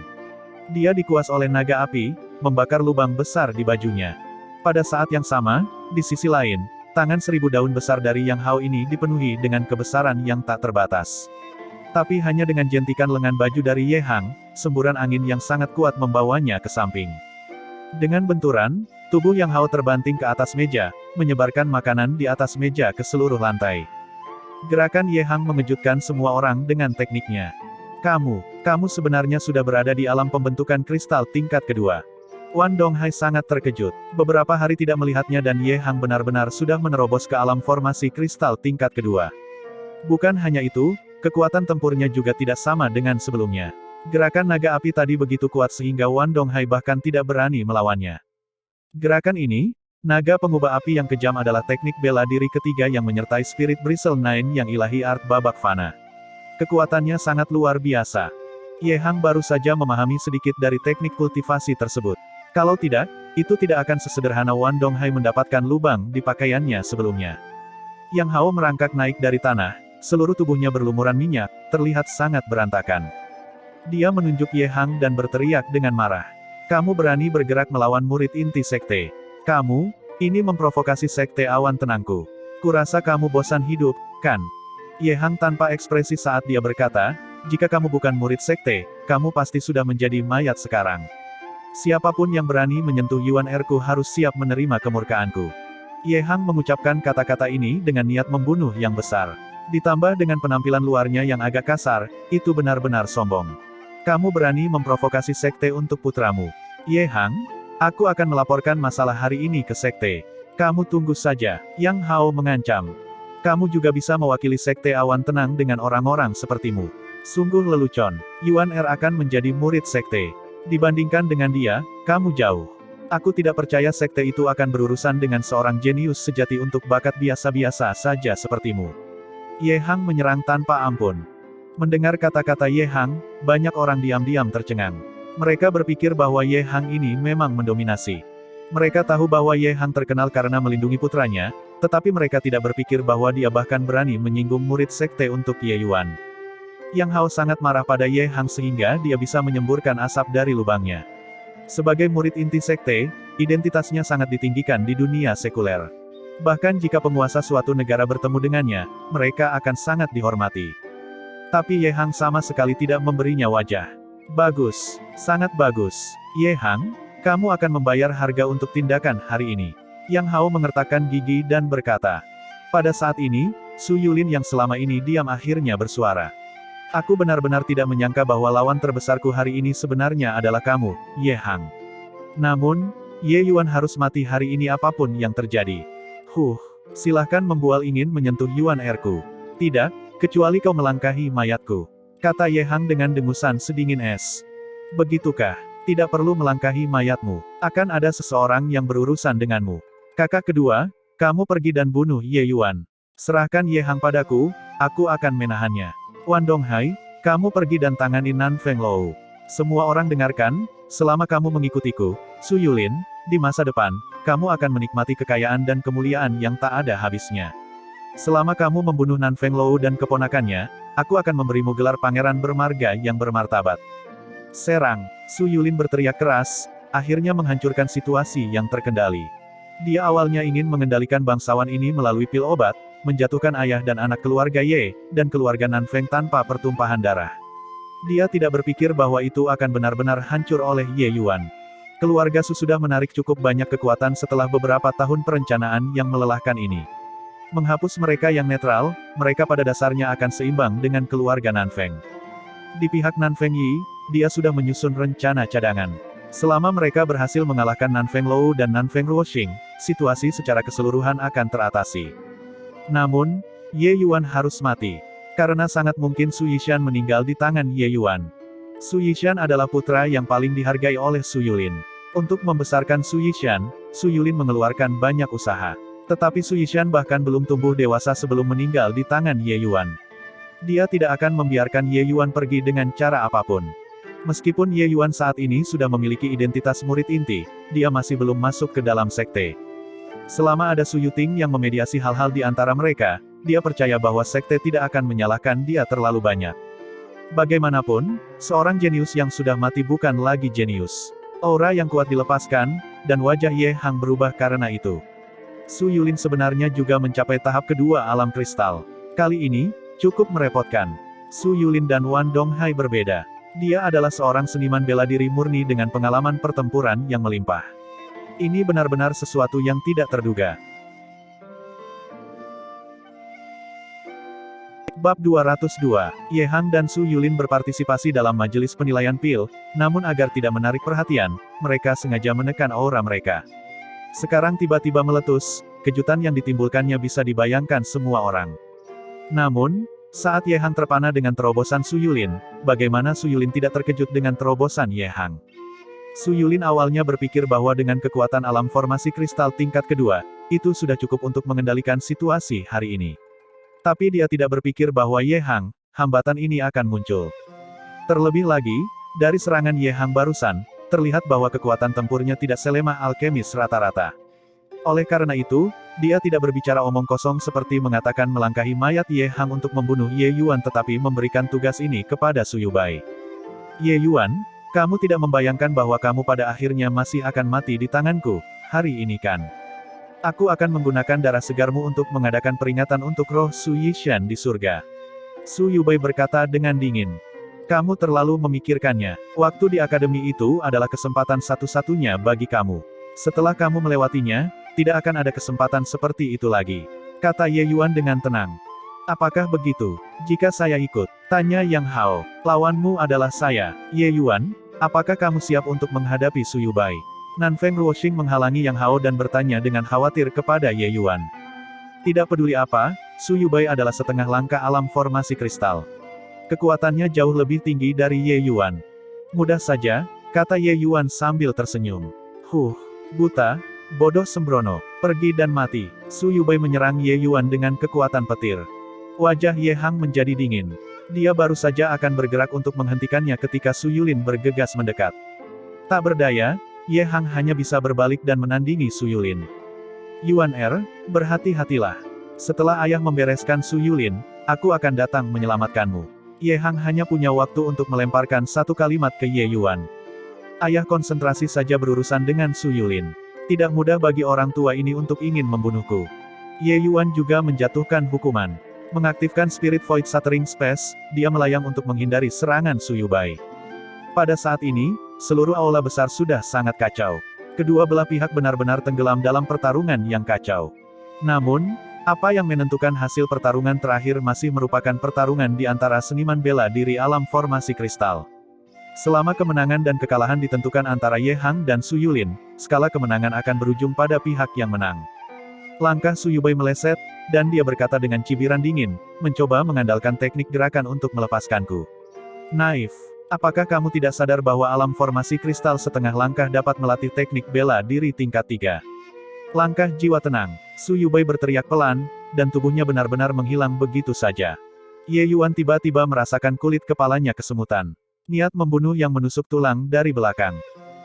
Dia dikuas oleh naga api, membakar lubang besar di bajunya. Pada saat yang sama, di sisi lain, tangan 1000 daun besar dari Yang Hao ini dipenuhi dengan kebesaran yang tak terbatas. Tapi hanya dengan jentikan lengan baju dari Ye Hang, semburan angin yang sangat kuat membawanya ke samping. Dengan benturan, tubuh Yang Hao terbanting ke atas meja, menyebarkan makanan di atas meja ke seluruh lantai. Gerakan Ye Hang mengejutkan semua orang dengan tekniknya. Kamu sebenarnya sudah berada di alam pembentukan kristal tingkat kedua. Wan Donghai sangat terkejut. Beberapa hari tidak melihatnya dan Ye Hang benar-benar sudah menerobos ke alam formasi kristal tingkat kedua. Bukan hanya itu, kekuatan tempurnya juga tidak sama dengan sebelumnya. Gerakan naga api tadi begitu kuat sehingga Wan Donghai bahkan tidak berani melawannya. Gerakan ini, naga pengubah api yang kejam adalah teknik bela diri ketiga yang menyertai Spirit Bristle Nine yang ilahi art babak fana. Kekuatannya sangat luar biasa. Ye Hang baru saja memahami sedikit dari teknik kultivasi tersebut. Kalau tidak, itu tidak akan sesederhana Wan Donghai mendapatkan lubang di pakaiannya sebelumnya. Yang Hao merangkak naik dari tanah, seluruh tubuhnya berlumuran minyak, terlihat sangat berantakan. Dia menunjuk Ye Hang dan berteriak dengan marah. Kamu berani bergerak melawan murid inti sekte. Kamu, ini memprovokasi sekte awan tenangku. Kurasa kamu bosan hidup, kan? Ye Hang tanpa ekspresi saat dia berkata, jika kamu bukan murid sekte, kamu pasti sudah menjadi mayat sekarang. Siapapun yang berani menyentuh Yuan Erku harus siap menerima kemurkaanku. Ye Hang mengucapkan kata-kata ini dengan niat membunuh yang besar. Ditambah dengan penampilan luarnya yang agak kasar, itu benar-benar sombong. Kamu berani memprovokasi sekte untuk putramu. Ye Hang, aku akan melaporkan masalah hari ini ke sekte. Kamu tunggu saja, Yang Hao mengancam. Kamu juga bisa mewakili sekte awan tenang dengan orang-orang sepertimu. Sungguh lelucon, Yuan Er akan menjadi murid sekte. Dibandingkan dengan dia, kamu jauh. Aku tidak percaya sekte itu akan berurusan dengan seorang jenius sejati untuk bakat biasa-biasa saja sepertimu. Ye Hang menyerang tanpa ampun. Mendengar kata-kata Ye Hang, banyak orang diam-diam tercengang. Mereka berpikir bahwa Ye Hang ini memang mendominasi. Mereka tahu bahwa Ye Hang terkenal karena melindungi putranya, tetapi mereka tidak berpikir bahwa dia bahkan berani menyinggung murid sekte untuk Ye Yuan. Yang Hao sangat marah pada Ye Hang sehingga dia bisa menyemburkan asap dari lubangnya. Sebagai murid inti sekte, identitasnya sangat ditinggikan di dunia sekuler. Bahkan jika penguasa suatu negara bertemu dengannya, mereka akan sangat dihormati. Tapi Ye Hang sama sekali tidak memberinya wajah. Bagus, sangat bagus. Ye Hang, kamu akan membayar harga untuk tindakan hari ini. Yang Hao mengertakkan gigi dan berkata. Pada saat ini, Su Yulin yang selama ini diam akhirnya bersuara. Aku benar-benar tidak menyangka bahwa lawan terbesarku hari ini sebenarnya adalah kamu, Ye Hang. Namun, Ye Yuan harus mati hari ini apapun yang terjadi. Silahkan membual ingin menyentuh Yuan Erku. Tidak, kecuali kau melangkahi mayatku. Kata Ye Hang dengan dengusan sedingin es. Begitukah? Tidak perlu melangkahi mayatmu. Akan ada seseorang yang berurusan denganmu. Kakak kedua, kamu pergi dan bunuh Ye Yuan. Serahkan Ye Hang padaku, aku akan menahannya. Wan Donghai, kamu pergi dan tangani Nan Feng Lou. Semua orang dengarkan, selama kamu mengikutiku, Su Yulin, di masa depan, kamu akan menikmati kekayaan dan kemuliaan yang tak ada habisnya. Selama kamu membunuh Nan Feng Lou dan keponakannya, aku akan memberimu gelar pangeran bermarga yang bermartabat. Serang, Su Yulin berteriak keras, akhirnya menghancurkan situasi yang terkendali. Dia awalnya ingin mengendalikan bangsawan ini melalui pil obat, menjatuhkan ayah dan anak keluarga Ye, dan keluarga Nan Feng tanpa pertumpahan darah. Dia tidak berpikir bahwa itu akan benar-benar hancur oleh Ye Yuan. Keluarga Su sudah menarik cukup banyak kekuatan setelah beberapa tahun perencanaan yang melelahkan ini. Menghapus mereka yang netral, mereka pada dasarnya akan seimbang dengan keluarga Nan Feng. Di pihak Nan Feng Yi, dia sudah menyusun rencana cadangan. Selama mereka berhasil mengalahkan Nan Feng Lou dan Nan Feng Ruoxing, situasi secara keseluruhan akan teratasi. Namun, Ye Yuan harus mati. Karena sangat mungkin Su Yishan meninggal di tangan Ye Yuan. Su Yishan adalah putra yang paling dihargai oleh Su Yulin. Untuk membesarkan Su Yishan, Su Yulin mengeluarkan banyak usaha. Tetapi Su Yishan bahkan belum tumbuh dewasa sebelum meninggal di tangan Ye Yuan. Dia tidak akan membiarkan Ye Yuan pergi dengan cara apapun. Meskipun Ye Yuan saat ini sudah memiliki identitas murid inti, dia masih belum masuk ke dalam sekte. Selama ada Su Yuting yang memediasi hal-hal di antara mereka, dia percaya bahwa sekte tidak akan menyalahkan dia terlalu banyak. Bagaimanapun, seorang jenius yang sudah mati bukan lagi jenius. Aura yang kuat dilepaskan, dan wajah Ye Hang berubah karena itu. Su Yulin sebenarnya juga mencapai tahap kedua alam kristal. Kali ini, cukup merepotkan. Su Yulin dan Wan Donghai berbeda. Dia adalah seorang seniman bela diri murni dengan pengalaman pertempuran yang melimpah. Ini benar-benar sesuatu yang tidak terduga. Bab 202, Ye Hang dan Su Yulin berpartisipasi dalam majelis penilaian pil, namun agar tidak menarik perhatian, mereka sengaja menekan aura mereka. Sekarang tiba-tiba meletus, kejutan yang ditimbulkannya bisa dibayangkan semua orang. Namun, saat Ye Hang terpana dengan terobosan Su Yulin, bagaimana Su Yulin tidak terkejut dengan terobosan Ye Hang? Su Yulin awalnya berpikir bahwa dengan kekuatan alam formasi kristal tingkat kedua, itu sudah cukup untuk mengendalikan situasi hari ini. Tapi dia tidak berpikir bahwa Ye Hang, hambatan ini akan muncul. Terlebih lagi, dari serangan Ye Hang barusan, terlihat bahwa kekuatan tempurnya tidak selemah alkemis rata-rata. Oleh karena itu, dia tidak berbicara omong kosong seperti mengatakan melangkahi mayat Ye Hang untuk membunuh Ye Yuan tetapi memberikan tugas ini kepada Su Yubai. Ye Yuan, kamu tidak membayangkan bahwa kamu pada akhirnya masih akan mati di tanganku, hari ini kan? Aku akan menggunakan darah segarmu untuk mengadakan peringatan untuk roh Su Yishan di surga. Su Yubai berkata dengan dingin. Kamu terlalu memikirkannya. Waktu di akademi itu adalah kesempatan satu-satunya bagi kamu. Setelah kamu melewatinya, tidak akan ada kesempatan seperti itu lagi. Kata Ye Yuan dengan tenang. Apakah begitu? Jika saya ikut, tanya Yang Hao. Lawanmu adalah saya. Ye Yuan, apakah kamu siap untuk menghadapi Su Yubai? Nanfeng Ruoxing menghalangi Yang Hao dan bertanya dengan khawatir kepada Ye Yuan. Tidak peduli apa, Su Yubai adalah setengah langkah alam formasi kristal. Kekuatannya jauh lebih tinggi dari Ye Yuan. Mudah saja, kata Ye Yuan sambil tersenyum. Buta, bodoh sembrono, pergi dan mati. Su Yubai menyerang Ye Yuan dengan kekuatan petir. Wajah Ye Hang menjadi dingin. Dia baru saja akan bergerak untuk menghentikannya ketika Su Yulin bergegas mendekat. Tak berdaya, Ye Hang hanya bisa berbalik dan menandingi Su Yulin. Yuan berhati-hatilah. Setelah ayah membereskan Su Yulin, aku akan datang menyelamatkanmu. Ye Hang hanya punya waktu untuk melemparkan satu kalimat ke Ye Yuan. Ayah konsentrasi saja berurusan dengan Su Yulin. Tidak mudah bagi orang tua ini untuk ingin membunuhku. Ye Yuan juga menjatuhkan hukuman. Mengaktifkan Spirit Void Shattering Space, dia melayang untuk menghindari serangan Su Yubai. Pada saat ini, seluruh aula besar sudah sangat kacau. Kedua belah pihak benar-benar tenggelam dalam pertarungan yang kacau. Namun, apa yang menentukan hasil pertarungan terakhir masih merupakan pertarungan di antara seniman bela diri alam formasi kristal. Selama kemenangan dan kekalahan ditentukan antara Ye Hang dan Su Yulin, skala kemenangan akan berujung pada pihak yang menang. Langkah Su Yubai meleset, dan dia berkata dengan cibiran dingin, mencoba mengandalkan teknik gerakan untuk melepaskanku. Naif. Apakah kamu tidak sadar bahwa alam formasi kristal setengah langkah dapat melatih teknik bela diri tingkat 3? Langkah jiwa tenang. Su Yubai berteriak pelan, dan tubuhnya benar-benar menghilang begitu saja. Ye Yuan tiba-tiba merasakan kulit kepalanya kesemutan. Niat membunuh yang menusuk tulang dari belakang.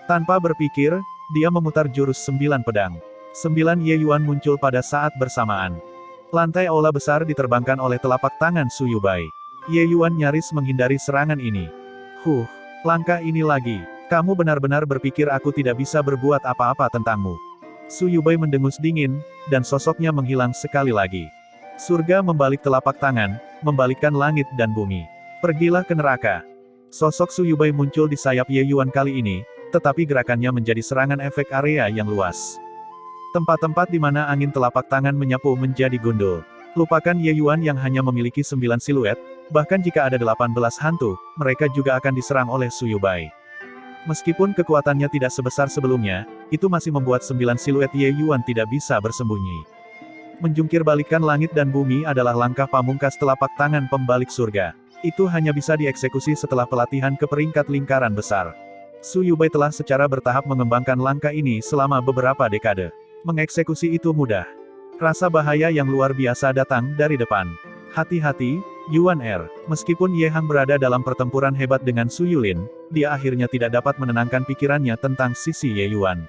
Tanpa berpikir, dia memutar jurus 9 pedang. 9 Ye Yuan muncul pada saat bersamaan. Lantai aula besar diterbangkan oleh telapak tangan Su Yubai. Ye Yuan nyaris menghindari serangan ini. Langkah ini lagi. Kamu benar-benar berpikir aku tidak bisa berbuat apa-apa tentangmu. Su Yubai mendengus dingin, dan sosoknya menghilang sekali lagi. Surga membalik telapak tangan, membalikkan langit dan bumi. Pergilah ke neraka. Sosok Su Yubai muncul di sayap Ye Yuan kali ini, tetapi gerakannya menjadi serangan efek area yang luas. Tempat-tempat di mana angin telapak tangan menyapu menjadi gundul. Lupakan Ye Yuan yang hanya memiliki 9 siluet, bahkan jika ada 18 hantu, mereka juga akan diserang oleh Su Yubai. Meskipun kekuatannya tidak sebesar sebelumnya, itu masih membuat 9 siluet Ye Yuan tidak bisa bersembunyi. Menjungkir balikan langit dan bumi adalah langkah pamungkas telapak tangan pembalik surga. Itu hanya bisa dieksekusi setelah pelatihan ke peringkat lingkaran besar. Su Yubai telah secara bertahap mengembangkan langkah ini selama beberapa dekade. Mengeksekusi itu mudah. Rasa bahaya yang luar biasa datang dari depan. Hati-hati, Yuan. Meskipun Ye Hang berada dalam pertempuran hebat dengan Su Yulin, dia akhirnya tidak dapat menenangkan pikirannya tentang sisi Ye Yuan.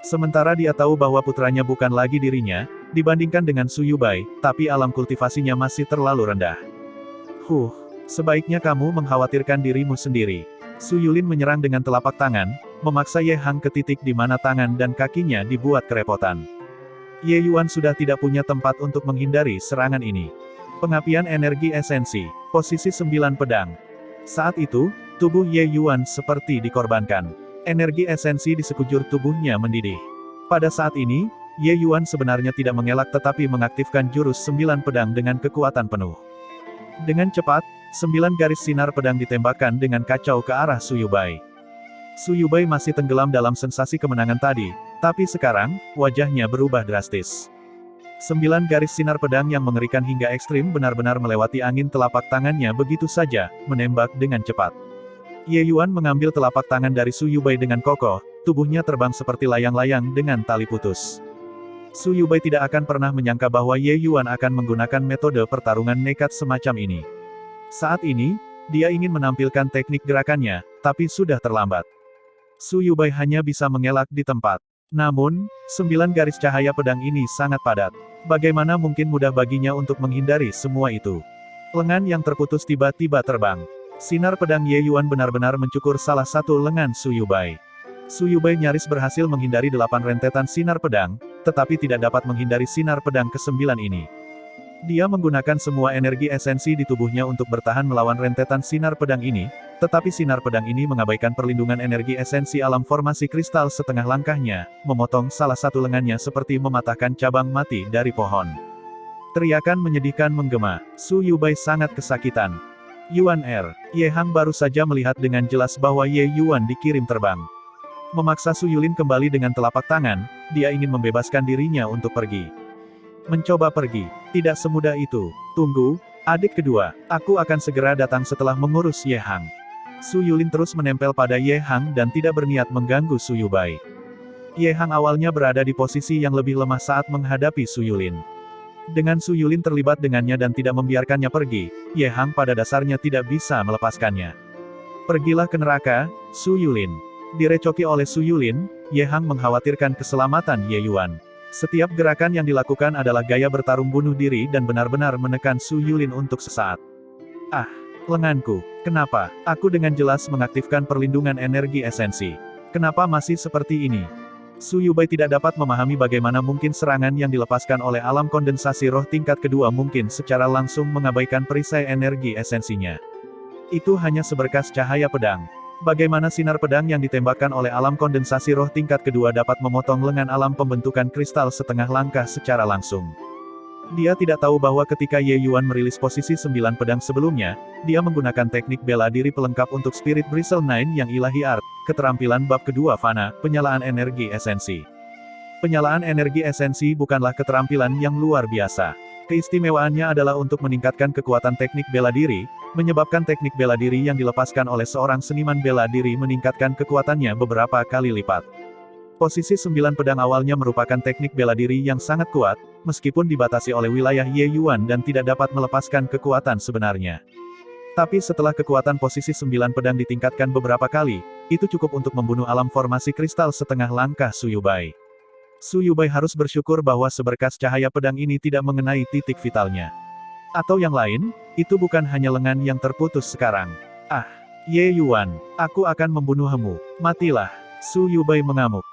Sementara dia tahu bahwa putranya bukan lagi dirinya, dibandingkan dengan Su Yubai, tapi alam kultivasinya masih terlalu rendah. Sebaiknya kamu mengkhawatirkan dirimu sendiri. Su Yulin menyerang dengan telapak tangan, memaksa Ye Hang ke titik di mana tangan dan kakinya dibuat kerepotan. Ye Yuan sudah tidak punya tempat untuk menghindari serangan ini. Pengapian energi esensi, posisi 9 pedang. Saat itu, tubuh Ye Yuan seperti dikorbankan. Energi esensi di sekujur tubuhnya mendidih. Pada saat ini, Ye Yuan sebenarnya tidak mengelak tetapi mengaktifkan jurus 9 pedang dengan kekuatan penuh. Dengan cepat, 9 garis sinar pedang ditembakkan dengan kacau ke arah Su Yubai. Su Yubai masih tenggelam dalam sensasi kemenangan tadi, tapi sekarang, wajahnya berubah drastis. 9 garis sinar pedang yang mengerikan hingga ekstrim benar-benar melewati angin telapak tangannya begitu saja, menembak dengan cepat. Ye Yuan mengambil telapak tangan dari Su Yubai dengan kokoh, tubuhnya terbang seperti layang-layang dengan tali putus. Su Yubai tidak akan pernah menyangka bahwa Ye Yuan akan menggunakan metode pertarungan nekat semacam ini. Saat ini, dia ingin menampilkan teknik gerakannya, tapi sudah terlambat. Su Yubai hanya bisa mengelak di tempat. Namun, 9 garis cahaya pedang ini sangat padat. Bagaimana mungkin mudah baginya untuk menghindari semua itu? Lengan yang terputus tiba-tiba terbang. Sinar pedang Ye Yuan benar-benar mencukur salah satu lengan Su Yubai. Su Yubai nyaris berhasil menghindari 8 rentetan sinar pedang, tetapi tidak dapat menghindari sinar pedang ke-9 ini. Dia menggunakan semua energi esensi di tubuhnya untuk bertahan melawan rentetan sinar pedang ini, tetapi sinar pedang ini mengabaikan perlindungan energi esensi alam formasi kristal setengah langkahnya, memotong salah satu lengannya seperti mematahkan cabang mati dari pohon. Teriakan menyedihkan menggema. Su Yubai sangat kesakitan. Yuan Ye Hang baru saja melihat dengan jelas bahwa Ye Yuan dikirim terbang. Memaksa Su Yulin kembali dengan telapak tangan, dia ingin membebaskan dirinya untuk pergi. Mencoba pergi. Tidak semudah itu. Tunggu, adik kedua, aku akan segera datang setelah mengurus Ye Hang. Su Yulin terus menempel pada Ye Hang dan tidak berniat mengganggu Su Yubai. Ye Hang awalnya berada di posisi yang lebih lemah saat menghadapi Su Yulin. Dengan Su Yulin terlibat dengannya dan tidak membiarkannya pergi, Ye Hang pada dasarnya tidak bisa melepaskannya. Pergilah ke neraka, Su Yulin. Direcoki oleh Su Yulin, Ye Hang mengkhawatirkan keselamatan Ye Yuan. Setiap gerakan yang dilakukan adalah gaya bertarung bunuh diri dan benar-benar menekan Su Yulin untuk sesaat. Ah, lenganku, kenapa? Aku dengan jelas mengaktifkan perlindungan energi esensi. Kenapa masih seperti ini? Su Yubai tidak dapat memahami bagaimana mungkin serangan yang dilepaskan oleh alam kondensasi roh tingkat kedua mungkin secara langsung mengabaikan perisai energi esensinya. Itu hanya seberkas cahaya pedang. Bagaimana sinar pedang yang ditembakkan oleh alam kondensasi roh tingkat kedua dapat memotong lengan alam pembentukan kristal setengah langkah secara langsung. Dia tidak tahu bahwa ketika Ye Yuan merilis posisi 9 pedang sebelumnya, dia menggunakan teknik bela diri pelengkap untuk Spirit Bristle 9 yang ilahi art, keterampilan bab kedua Fana, penyalaan energi esensi. Penyalaan energi esensi bukanlah keterampilan yang luar biasa. Keistimewaannya adalah untuk meningkatkan kekuatan teknik bela diri, menyebabkan teknik bela diri yang dilepaskan oleh seorang seniman bela diri meningkatkan kekuatannya beberapa kali lipat. Posisi 9 pedang awalnya merupakan teknik bela diri yang sangat kuat, meskipun dibatasi oleh wilayah Ye Yuan dan tidak dapat melepaskan kekuatan sebenarnya. Tapi setelah kekuatan posisi 9 pedang ditingkatkan beberapa kali, itu cukup untuk membunuh alam formasi kristal setengah langkah Su Yubai. Su Yubai harus bersyukur bahwa seberkas cahaya pedang ini tidak mengenai titik vitalnya. Atau yang lain, itu bukan hanya lengan yang terputus sekarang. Ah, Ye Yuan, aku akan membunuhmu. Matilah. Su Yubai mengamuk.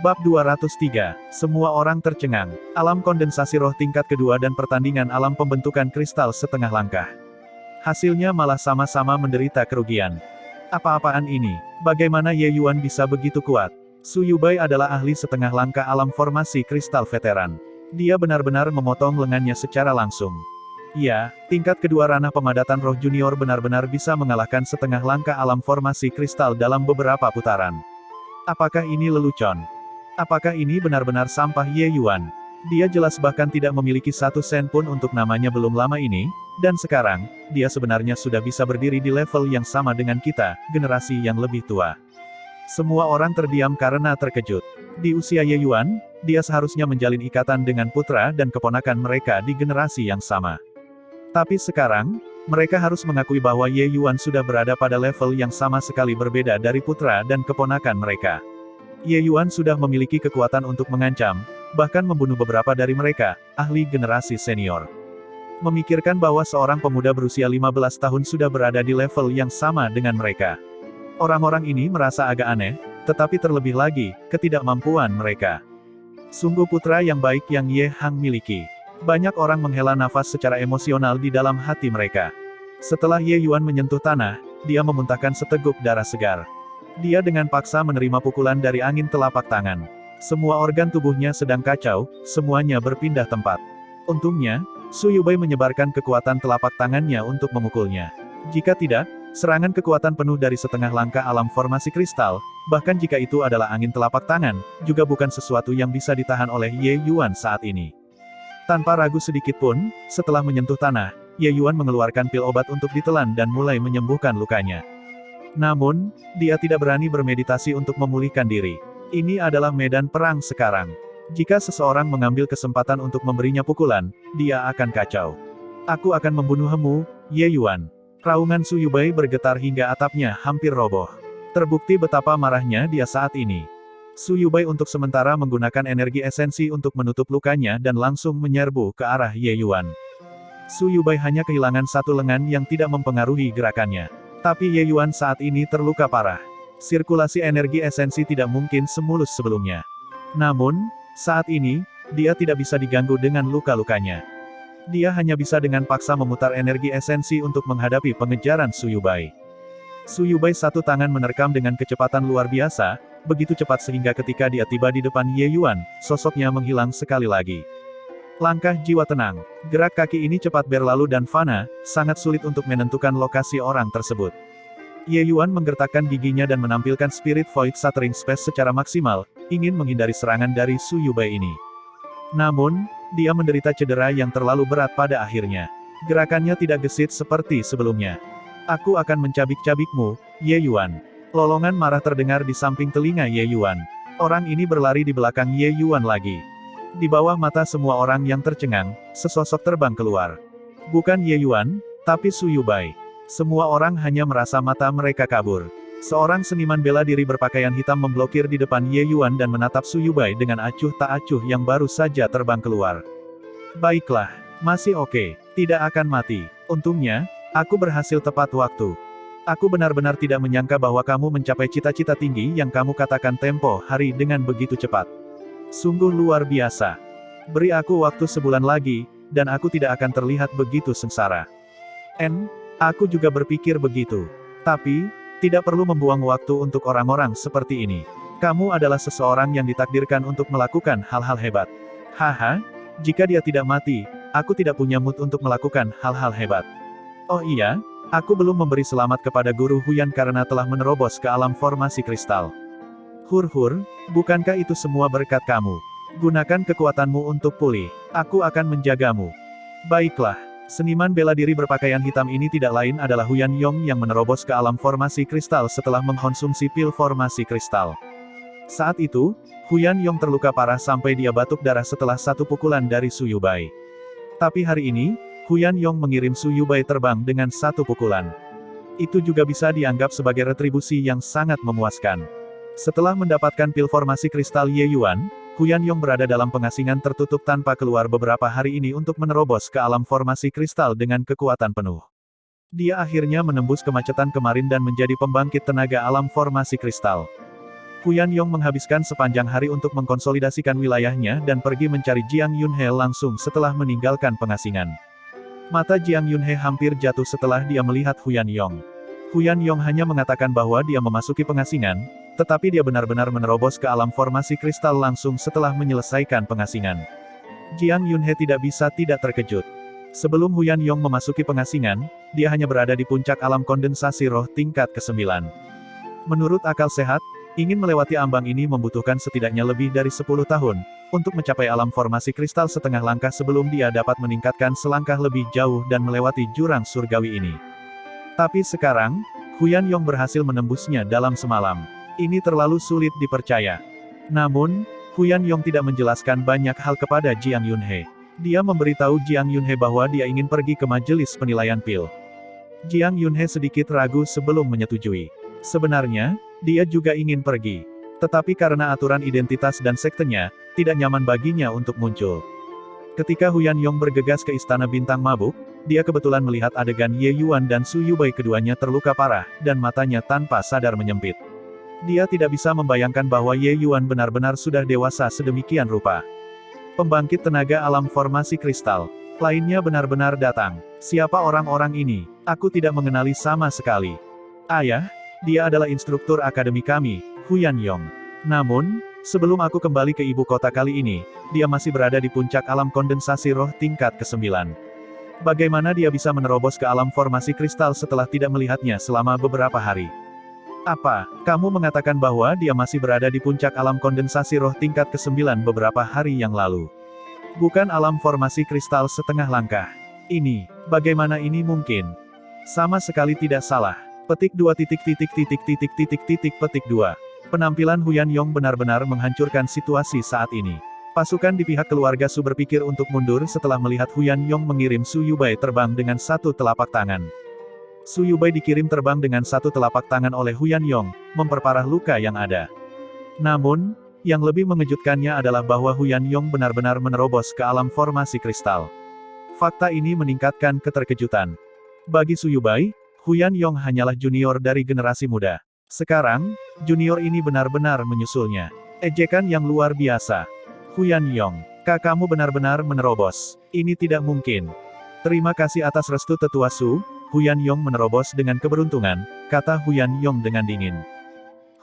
Bab 203. Semua orang tercengang. Alam kondensasi roh tingkat kedua dan pertandingan alam pembentukan kristal setengah langkah. Hasilnya malah sama-sama menderita kerugian. Apa-apaan ini? Bagaimana Ye Yuan bisa begitu kuat? Su Yubai adalah ahli setengah langkah alam formasi kristal veteran. Dia benar-benar memotong lengannya secara langsung. Ya, tingkat kedua ranah pemadatan roh junior benar-benar bisa mengalahkan setengah langkah alam formasi kristal dalam beberapa putaran. Apakah ini lelucon? Apakah ini benar-benar sampah Ye Yuan? Dia jelas bahkan tidak memiliki 1 sen pun untuk namanya belum lama ini, dan sekarang, dia sebenarnya sudah bisa berdiri di level yang sama dengan kita, generasi yang lebih tua. Semua orang terdiam karena terkejut. Di usia Ye Yuan, dia seharusnya menjalin ikatan dengan putra dan keponakan mereka di generasi yang sama. Tapi sekarang, mereka harus mengakui bahwa Ye Yuan sudah berada pada level yang sama sekali berbeda dari putra dan keponakan mereka. Ye Yuan sudah memiliki kekuatan untuk mengancam, bahkan membunuh beberapa dari mereka, ahli generasi senior. Memikirkan bahwa seorang pemuda berusia 15 tahun sudah berada di level yang sama dengan mereka. Orang-orang ini merasa agak aneh, tetapi terlebih lagi, ketidakmampuan mereka. Sungguh putra yang baik yang Ye Hang miliki. Banyak orang menghela nafas secara emosional di dalam hati mereka. Setelah Ye Yuan menyentuh tanah, dia memuntahkan seteguk darah segar. Dia dengan paksa menerima pukulan dari angin telapak tangan. Semua organ tubuhnya sedang kacau, semuanya berpindah tempat. Untungnya, Su Yubai menyebarkan kekuatan telapak tangannya untuk memukulnya. Jika tidak, serangan kekuatan penuh dari setengah langkah alam formasi kristal, bahkan jika itu adalah angin telapak tangan, juga bukan sesuatu yang bisa ditahan oleh Ye Yuan saat ini. Tanpa ragu sedikit pun, setelah menyentuh tanah, Ye Yuan mengeluarkan pil obat untuk ditelan dan mulai menyembuhkan lukanya. Namun, dia tidak berani bermeditasi untuk memulihkan diri. Ini adalah medan perang sekarang. Jika seseorang mengambil kesempatan untuk memberinya pukulan, dia akan kacau. Aku akan membunuhmu, Ye Yuan. Raungan Su Yubai bergetar hingga atapnya hampir roboh. Terbukti betapa marahnya dia saat ini. Su Yubai untuk sementara menggunakan energi esensi untuk menutup lukanya dan langsung menyerbu ke arah Ye Yuan. Su Yubai hanya kehilangan satu lengan yang tidak mempengaruhi gerakannya. Tapi Ye Yuan saat ini terluka parah. Sirkulasi energi esensi tidak mungkin semulus sebelumnya. Namun, saat ini, dia tidak bisa diganggu dengan luka-lukanya. Dia hanya bisa dengan paksa memutar energi esensi untuk menghadapi pengejaran Su Yubai. Su Yubai satu tangan menerkam dengan kecepatan luar biasa, begitu cepat sehingga ketika dia tiba di depan Ye Yuan, sosoknya menghilang sekali lagi. Langkah jiwa tenang. Gerak kaki ini cepat berlalu dan fana, sangat sulit untuk menentukan lokasi orang tersebut. Ye Yuan menggertakkan giginya dan menampilkan Spirit Void Shattering Space secara maksimal, ingin menghindari serangan dari Su Yubai ini. Namun, dia menderita cedera yang terlalu berat pada akhirnya. Gerakannya tidak gesit seperti sebelumnya. Aku akan mencabik-cabikmu, Ye Yuan. Lolongan marah terdengar di samping telinga Ye Yuan. Orang ini berlari di belakang Ye Yuan lagi. Di bawah mata semua orang yang tercengang, sesosok terbang keluar. Bukan Ye Yuan, tapi Su Yubai. Semua orang hanya merasa mata mereka kabur. Seorang seniman bela diri berpakaian hitam memblokir di depan Ye Yuan dan menatap Su Yubai dengan acuh tak acuh yang baru saja terbang keluar. Baiklah, masih oke, tidak akan mati. Untungnya, aku berhasil tepat waktu. Aku benar-benar tidak menyangka bahwa kamu mencapai cita-cita tinggi yang kamu katakan tempo hari dengan begitu cepat. Sungguh luar biasa. Beri aku waktu sebulan lagi, dan aku tidak akan terlihat begitu sengsara. Aku juga berpikir begitu. Tapi, tidak perlu membuang waktu untuk orang-orang seperti ini. Kamu adalah seseorang yang ditakdirkan untuk melakukan hal-hal hebat. Haha, jika dia tidak mati, aku tidak punya mood untuk melakukan hal-hal hebat. Oh iya, aku belum memberi selamat kepada Guru Huyan karena telah menerobos ke alam formasi kristal. Hur-hur, bukankah itu semua berkat kamu? Gunakan kekuatanmu untuk pulih. Aku akan menjagamu. Baiklah. Seniman bela diri berpakaian hitam ini tidak lain adalah Huyan Yong yang menerobos ke alam formasi kristal setelah mengkonsumsi pil formasi kristal. Saat itu, Huyan Yong terluka parah sampai dia batuk darah setelah satu pukulan dari Su Yubai. Tapi hari ini, Huyan Yong mengirim Su Yubai terbang dengan satu pukulan. Itu juga bisa dianggap sebagai retribusi yang sangat memuaskan. Setelah mendapatkan pil formasi kristal Ye Yuan, Huyan Yong berada dalam pengasingan tertutup tanpa keluar beberapa hari ini untuk menerobos ke alam formasi kristal dengan kekuatan penuh. Dia akhirnya menembus kemacetan kemarin dan menjadi pembangkit tenaga alam formasi kristal. Huyan Yong menghabiskan sepanjang hari untuk mengkonsolidasikan wilayahnya dan pergi mencari Jiang Yunhe langsung setelah meninggalkan pengasingan. Mata Jiang Yunhe hampir jatuh setelah dia melihat Huyan Yong. Huyan Yong hanya mengatakan bahwa dia memasuki pengasingan, tetapi dia benar-benar menerobos ke alam formasi kristal langsung setelah menyelesaikan pengasingan. Jiang Yunhe tidak bisa tidak terkejut. Sebelum Huyan Yong memasuki pengasingan, dia hanya berada di puncak alam kondensasi roh tingkat ke-9. Menurut akal sehat, ingin melewati ambang ini membutuhkan setidaknya lebih dari 10 tahun, untuk mencapai alam formasi kristal setengah langkah sebelum dia dapat meningkatkan selangkah lebih jauh dan melewati jurang surgawi ini. Tapi sekarang, Huyan Yong berhasil menembusnya dalam semalam. Ini terlalu sulit dipercaya. Namun, Huyan Yong tidak menjelaskan banyak hal kepada Jiang Yunhe. Dia memberitahu Jiang Yunhe bahwa dia ingin pergi ke majelis penilaian pil. Jiang Yunhe sedikit ragu sebelum menyetujui. Sebenarnya, dia juga ingin pergi. Tetapi karena aturan identitas dan sektenya, tidak nyaman baginya untuk muncul. Ketika Huyan Yong bergegas ke Istana Bintang Mabuk, dia kebetulan melihat adegan Ye Yuan dan Su Yubei, keduanya terluka parah, dan matanya tanpa sadar menyempit. Dia tidak bisa membayangkan bahwa Ye Yuan benar-benar sudah dewasa sedemikian rupa. Pembangkit tenaga alam formasi kristal lainnya benar-benar datang. Siapa orang-orang ini? Aku tidak mengenali sama sekali. Ayah, dia adalah instruktur akademi kami, Huyan Yong. Namun, sebelum aku kembali ke ibu kota kali ini, dia masih berada di puncak alam kondensasi roh tingkat ke-9. Bagaimana dia bisa menerobos ke alam formasi kristal setelah tidak melihatnya selama beberapa hari? Apa, kamu mengatakan bahwa dia masih berada di puncak alam kondensasi roh tingkat ke-9 beberapa hari yang lalu? Bukan alam formasi kristal setengah langkah. Ini, bagaimana ini mungkin? Sama sekali tidak salah. Petik 2 petik 2. Penampilan Huyan Yong benar-benar menghancurkan situasi saat ini. Pasukan di pihak keluarga Su berpikir untuk mundur setelah melihat Huyan Yong mengirim Su Yubei terbang dengan satu telapak tangan. Su Yubei dikirim terbang dengan satu telapak tangan oleh Huyan Yong, memperparah luka yang ada. Namun, yang lebih mengejutkannya adalah bahwa Huyan Yong benar-benar menerobos ke alam formasi kristal. Fakta ini meningkatkan keterkejutan. Bagi Su Yubei, Huyan Yong hanyalah junior dari generasi muda. Sekarang, junior ini benar-benar menyusulnya. Ejekan yang luar biasa. Huyan Yong, kakakmu benar-benar menerobos. Ini tidak mungkin. Terima kasih atas restu tetua Su. Huyan Yong menerobos dengan keberuntungan, kata Huyan Yong dengan dingin.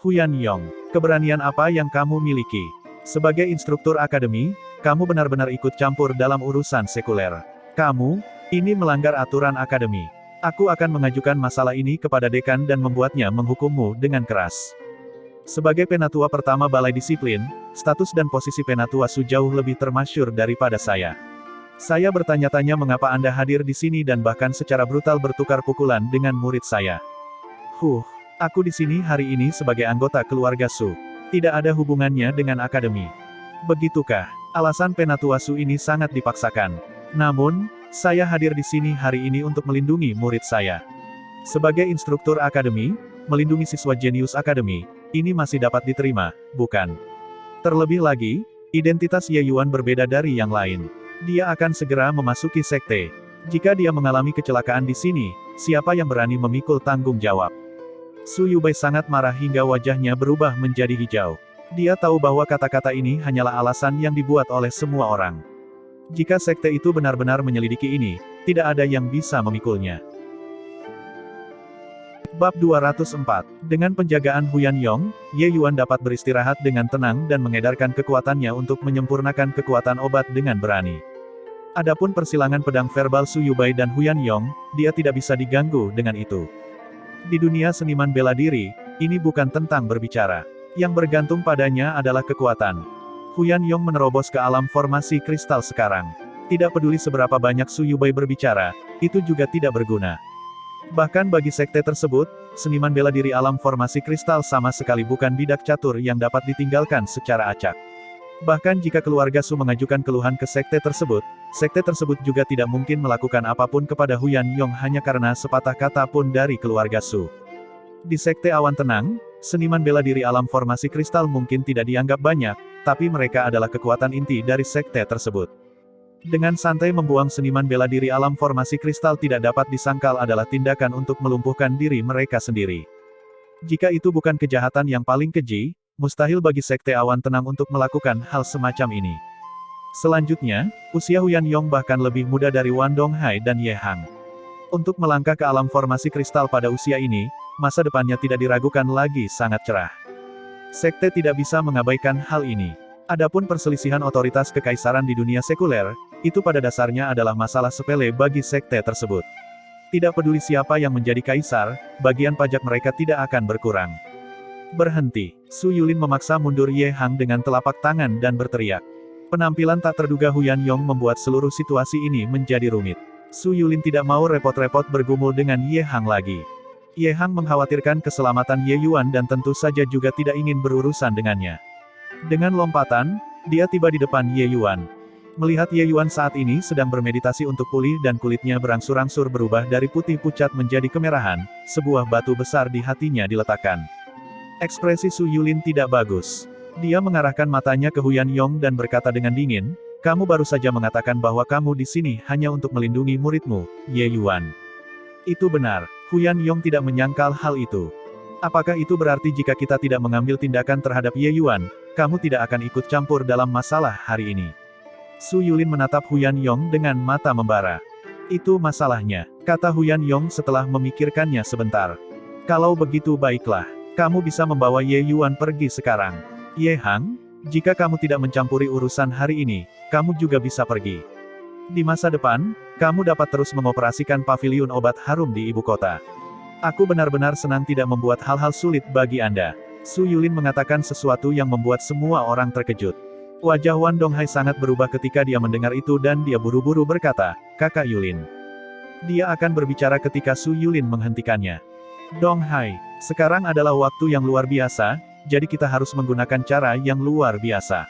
Huyan Yong, keberanian apa yang kamu miliki? Sebagai instruktur akademi, kamu benar-benar ikut campur dalam urusan sekuler. Kamu, ini melanggar aturan akademi. Aku akan mengajukan masalah ini kepada dekan dan membuatnya menghukummu dengan keras. Sebagai penatua pertama Balai Disiplin, status dan posisi penatua Su jauh lebih termasyhur daripada saya. Saya bertanya-tanya mengapa Anda hadir di sini dan bahkan secara brutal bertukar pukulan dengan murid saya. Aku di sini hari ini sebagai anggota keluarga Su. Tidak ada hubungannya dengan akademi. Begitukah? Alasan penatua Su ini sangat dipaksakan. Namun, saya hadir di sini hari ini untuk melindungi murid saya. Sebagai instruktur akademi, melindungi siswa jenius akademi, ini masih dapat diterima, bukan? Terlebih lagi, identitas Ye Yuan berbeda dari yang lain. Dia akan segera memasuki sekte. Jika dia mengalami kecelakaan di sini, siapa yang berani memikul tanggung jawab? Su Yubei sangat marah hingga wajahnya berubah menjadi hijau. Dia tahu bahwa kata-kata ini hanyalah alasan yang dibuat oleh semua orang. Jika sekte itu benar-benar menyelidiki ini, tidak ada yang bisa memikulnya. Bab 204. Dengan penjagaan Huyan Yong, Ye Yuan dapat beristirahat dengan tenang dan mengedarkan kekuatannya untuk menyempurnakan kekuatan obat dengan berani. Adapun persilangan pedang verbal Su Yubei dan Huyan Yong, dia tidak bisa diganggu dengan itu. Di dunia seniman bela diri, ini bukan tentang berbicara. Yang bergantung padanya adalah kekuatan. Huyan Yong menerobos ke alam formasi kristal sekarang. Tidak peduli seberapa banyak Su Yubei berbicara, itu juga tidak berguna. Bahkan bagi sekte tersebut, seniman bela diri alam formasi kristal sama sekali bukan bidak catur yang dapat ditinggalkan secara acak. Bahkan jika keluarga Su mengajukan keluhan ke sekte tersebut juga tidak mungkin melakukan apapun kepada Huyan Yong hanya karena sepatah kata pun dari keluarga Su. Di sekte awan tenang, seniman bela diri alam formasi kristal mungkin tidak dianggap banyak, tapi mereka adalah kekuatan inti dari sekte tersebut. Dengan santai membuang seniman bela diri alam formasi kristal tidak dapat disangkal adalah tindakan untuk melumpuhkan diri mereka sendiri. Jika itu bukan kejahatan yang paling keji, mustahil bagi sekte awan tenang untuk melakukan hal semacam ini. Selanjutnya, usia Huyan Yong bahkan lebih muda dari Wan Donghai dan Ye Hang. Untuk melangkah ke alam formasi kristal pada usia ini, masa depannya tidak diragukan lagi sangat cerah. Sekte tidak bisa mengabaikan hal ini. Adapun perselisihan otoritas kekaisaran di dunia sekuler, itu pada dasarnya adalah masalah sepele bagi sekte tersebut. Tidak peduli siapa yang menjadi kaisar, bagian pajak mereka tidak akan berkurang. Berhenti. Su Yulin memaksa mundur Ye Hang dengan telapak tangan dan berteriak. Penampilan tak terduga Huyan Yong membuat seluruh situasi ini menjadi rumit. Su Yulin tidak mau repot-repot bergumul dengan Ye Hang lagi. Ye Hang mengkhawatirkan keselamatan Ye Yuan dan tentu saja juga tidak ingin berurusan dengannya. Dengan lompatan, dia tiba di depan Ye Yuan. Melihat Ye Yuan saat ini sedang bermeditasi untuk pulih dan kulitnya berangsur-angsur berubah dari putih pucat menjadi kemerahan, sebuah batu besar di hatinya diletakkan. Ekspresi Su Yulin tidak bagus. Dia mengarahkan matanya ke Huyan Yong dan berkata dengan dingin, Kamu baru saja mengatakan bahwa kamu di sini hanya untuk melindungi muridmu, Ye Yuan. Itu benar, Huyan Yong tidak menyangkal hal itu. Apakah itu berarti jika kita tidak mengambil tindakan terhadap Ye Yuan, kamu tidak akan ikut campur dalam masalah hari ini? Su Yulin menatap Huyan Yong dengan mata membara. Itu masalahnya, kata Huyan Yong setelah memikirkannya sebentar. Kalau begitu baiklah, kamu bisa membawa Ye Yuan pergi sekarang. Ye Hang, jika kamu tidak mencampuri urusan hari ini, kamu juga bisa pergi. Di masa depan, kamu dapat terus mengoperasikan paviliun obat harum di ibu kota. Aku benar-benar senang tidak membuat hal-hal sulit bagi Anda. Su Yulin mengatakan sesuatu yang membuat semua orang terkejut. Wajah Wan Donghai sangat berubah ketika dia mendengar itu dan dia buru-buru berkata, Kakak Yulin. Dia akan berbicara ketika Su Yulin menghentikannya. Donghai, sekarang adalah waktu yang luar biasa, jadi kita harus menggunakan cara yang luar biasa.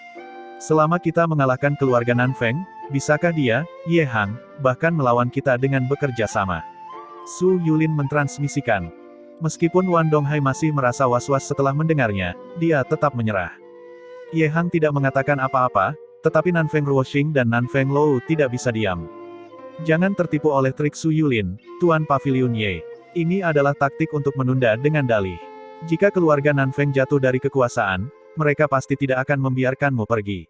Selama kita mengalahkan keluarga Nanfeng, bisakah dia, Ye Hang, bahkan melawan kita dengan bekerja sama? Su Yulin mentransmisikan. Meskipun Wan Donghai masih merasa was-was setelah mendengarnya, dia tetap menyerah. Ye Hang tidak mengatakan apa-apa, tetapi Nanfeng Ruoxing dan Nanfeng Lou tidak bisa diam. Jangan tertipu oleh trik Su Yulin, Tuan Paviliun Ye. Ini adalah taktik untuk menunda dengan dalih. Jika keluarga Nanfeng jatuh dari kekuasaan, mereka pasti tidak akan membiarkanmu pergi.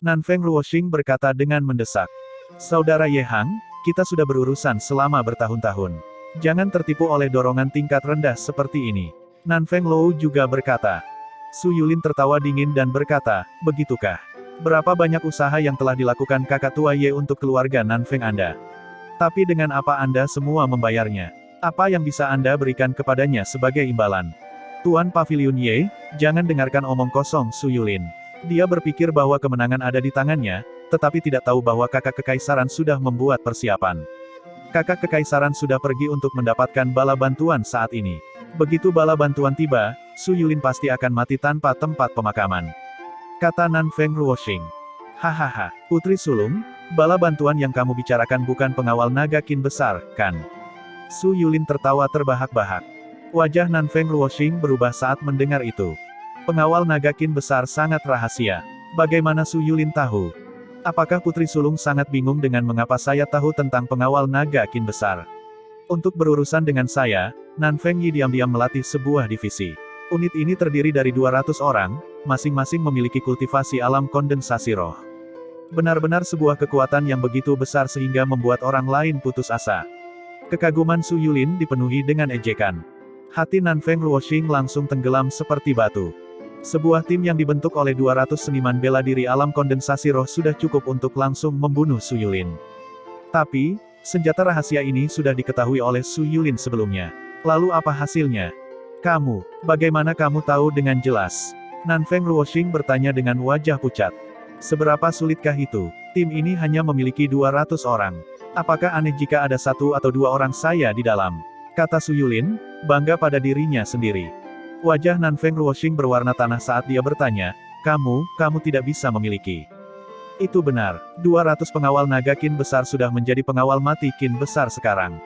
Nanfeng Ruoxing berkata dengan mendesak. Saudara Ye Hang, kita sudah berurusan selama bertahun-tahun. Jangan tertipu oleh dorongan tingkat rendah seperti ini. Nanfeng Lou juga berkata. Su Yulin tertawa dingin dan berkata, begitukah? Berapa banyak usaha yang telah dilakukan kakak tua Ye untuk keluarga Nanfeng Anda? Tapi dengan apa Anda semua membayarnya? Apa yang bisa Anda berikan kepadanya sebagai imbalan? Tuan Paviliun Ye, jangan dengarkan omong kosong Su Yulin. Dia berpikir bahwa kemenangan ada di tangannya, tetapi tidak tahu bahwa kakak kekaisaran sudah membuat persiapan. Kakak kekaisaran sudah pergi untuk mendapatkan bala bantuan saat ini. Begitu bala bantuan tiba, Su Yulin pasti akan mati tanpa tempat pemakaman. Kata Nanfeng Ruoxing. Hahaha, Putri Sulung, bala bantuan yang kamu bicarakan bukan pengawal naga kin besar, kan? Su Yulin tertawa terbahak-bahak. Wajah Nanfeng Ruoxing berubah saat mendengar itu. Pengawal naga kin besar sangat rahasia. Bagaimana Su Yulin tahu? Apakah Putri Sulung sangat bingung dengan mengapa saya tahu tentang pengawal naga kin besar? Untuk berurusan dengan saya, Nanfeng Yi diam-diam melatih sebuah divisi. Unit ini terdiri dari 200 orang, masing-masing memiliki kultivasi alam kondensasi roh. Benar-benar sebuah kekuatan yang begitu besar sehingga membuat orang lain putus asa. Kekaguman Su Yulin dipenuhi dengan ejekan. Hati Nanfeng Ruoxing langsung tenggelam seperti batu. Sebuah tim yang dibentuk oleh 200 seniman bela diri alam kondensasi roh sudah cukup untuk langsung membunuh Su Yulin. Tapi, senjata rahasia ini sudah diketahui oleh Su Yulin sebelumnya. Lalu apa hasilnya? Kamu, bagaimana kamu tahu dengan jelas? Nanfeng Ruoxing bertanya dengan wajah pucat. Seberapa sulitkah itu? Tim ini hanya memiliki 200 orang. Apakah aneh jika ada 1 atau 2 orang saya di dalam? Kata Su Yulin, bangga pada dirinya sendiri. Wajah Nanfeng Ruoxing berwarna tanah saat dia bertanya, kamu tidak bisa memiliki. Itu benar, 200 pengawal naga kin besar sudah menjadi pengawal mati kin besar sekarang.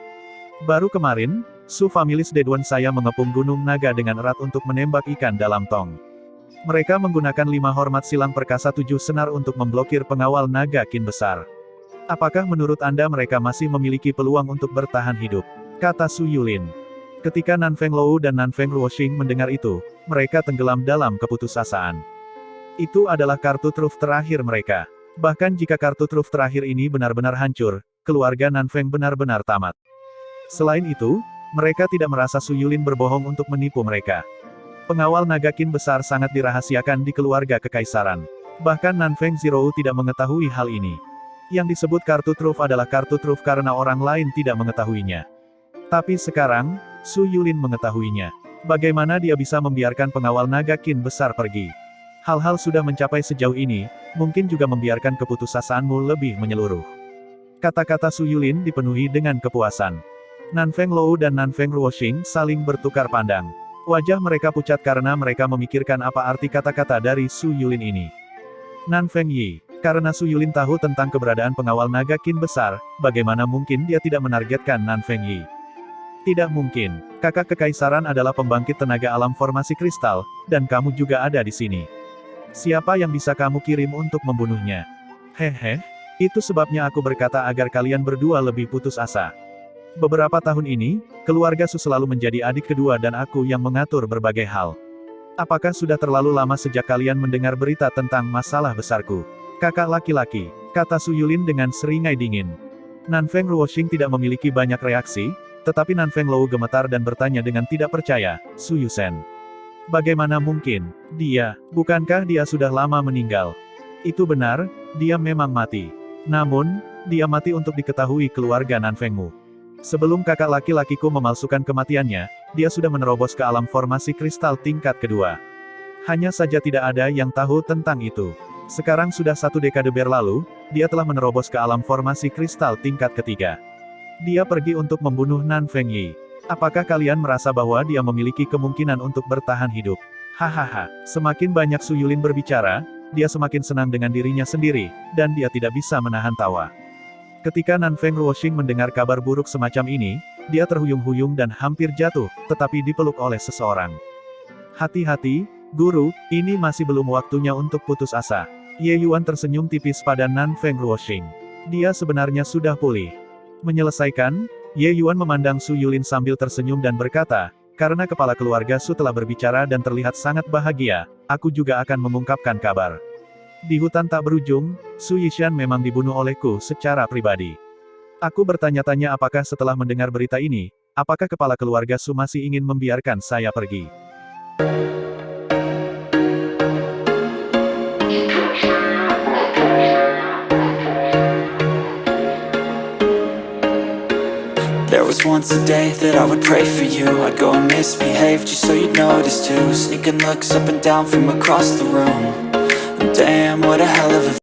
Baru kemarin, Su Familis Deduan saya mengepung Gunung Naga dengan erat untuk menembak ikan dalam tong. Mereka menggunakan 5 hormat silang perkasa 7 senar untuk memblokir pengawal naga kin besar. Apakah menurut Anda mereka masih memiliki peluang untuk bertahan hidup? Kata Su Yulin. Ketika Nanfeng Lou dan Nanfeng Ruoxing mendengar itu, mereka tenggelam dalam keputusasaan. Itu adalah kartu truf terakhir mereka. Bahkan jika kartu truf terakhir ini benar-benar hancur, keluarga Nanfeng benar-benar tamat. Selain itu, mereka tidak merasa Su Yulin berbohong untuk menipu mereka. Pengawal naga kin besar sangat dirahasiakan di keluarga kekaisaran. Bahkan Nanfeng Zirou tidak mengetahui hal ini. Yang disebut kartu truf adalah kartu truf karena orang lain tidak mengetahuinya. Tapi sekarang, Su Yulin mengetahuinya. Bagaimana dia bisa membiarkan pengawal naga kin besar pergi? Hal-hal sudah mencapai sejauh ini, mungkin juga membiarkan keputusasaanmu lebih menyeluruh. Kata-kata Su Yulin dipenuhi dengan kepuasan. Nanfeng Lou dan Nanfeng Ruoxing saling bertukar pandang. Wajah mereka pucat karena mereka memikirkan apa arti kata-kata dari Su Yulin ini. Nanfeng Yi, karena Su Yulin tahu tentang keberadaan pengawal naga kin besar, bagaimana mungkin dia tidak menargetkan Nanfeng Yi? Tidak mungkin. Kakak kekaisaran adalah pembangkit tenaga alam formasi kristal, dan kamu juga ada di sini. Siapa yang bisa kamu kirim untuk membunuhnya? Hehe, itu sebabnya aku berkata agar kalian berdua lebih putus asa. Beberapa tahun ini, keluarga Su selalu menjadi adik kedua dan aku yang mengatur berbagai hal. Apakah sudah terlalu lama sejak kalian mendengar berita tentang masalah besarku? Kakak laki-laki, kata Su Yulin dengan seringai dingin. Nanfeng Ruoxing tidak memiliki banyak reaksi, tetapi Nanfeng Lou gemetar dan bertanya dengan tidak percaya, Su Yusen. Bagaimana mungkin? Bukankah dia sudah lama meninggal? Itu benar, dia memang mati. Namun, dia mati untuk diketahui keluarga Nanfengmu. Sebelum kakak laki-lakiku memalsukan kematiannya, dia sudah menerobos ke alam formasi kristal tingkat kedua. Hanya saja tidak ada yang tahu tentang itu. Sekarang sudah 1 dekade berlalu, dia telah menerobos ke alam formasi kristal tingkat ketiga. Dia pergi untuk membunuh Nanfeng Yi. Apakah kalian merasa bahwa dia memiliki kemungkinan untuk bertahan hidup? Hahaha, semakin banyak Su Yulin berbicara, dia semakin senang dengan dirinya sendiri, dan dia tidak bisa menahan tawa. Ketika Nanfeng Ruoxing mendengar kabar buruk semacam ini, dia terhuyung-huyung dan hampir jatuh, tetapi dipeluk oleh seseorang. Hati-hati, guru, ini masih belum waktunya untuk putus asa. Ye Yuan tersenyum tipis pada Nanfeng Ruoxing. Dia sebenarnya sudah pulih. Menyelesaikan, Ye Yuan memandang Su Yulin sambil tersenyum dan berkata, karena kepala keluarga Su telah berbicara dan terlihat sangat bahagia, aku juga akan mengungkapkan kabar. Di hutan tak berujung, Su Yishan memang dibunuh olehku secara pribadi. Aku bertanya-tanya apakah setelah mendengar berita ini, apakah kepala keluarga Su masih ingin membiarkan saya pergi. There was once a day that I would pray for you. I'd go and misbehave just so you'd notice too. Sneaking looks up and down from across the room. Damn, what a hell of a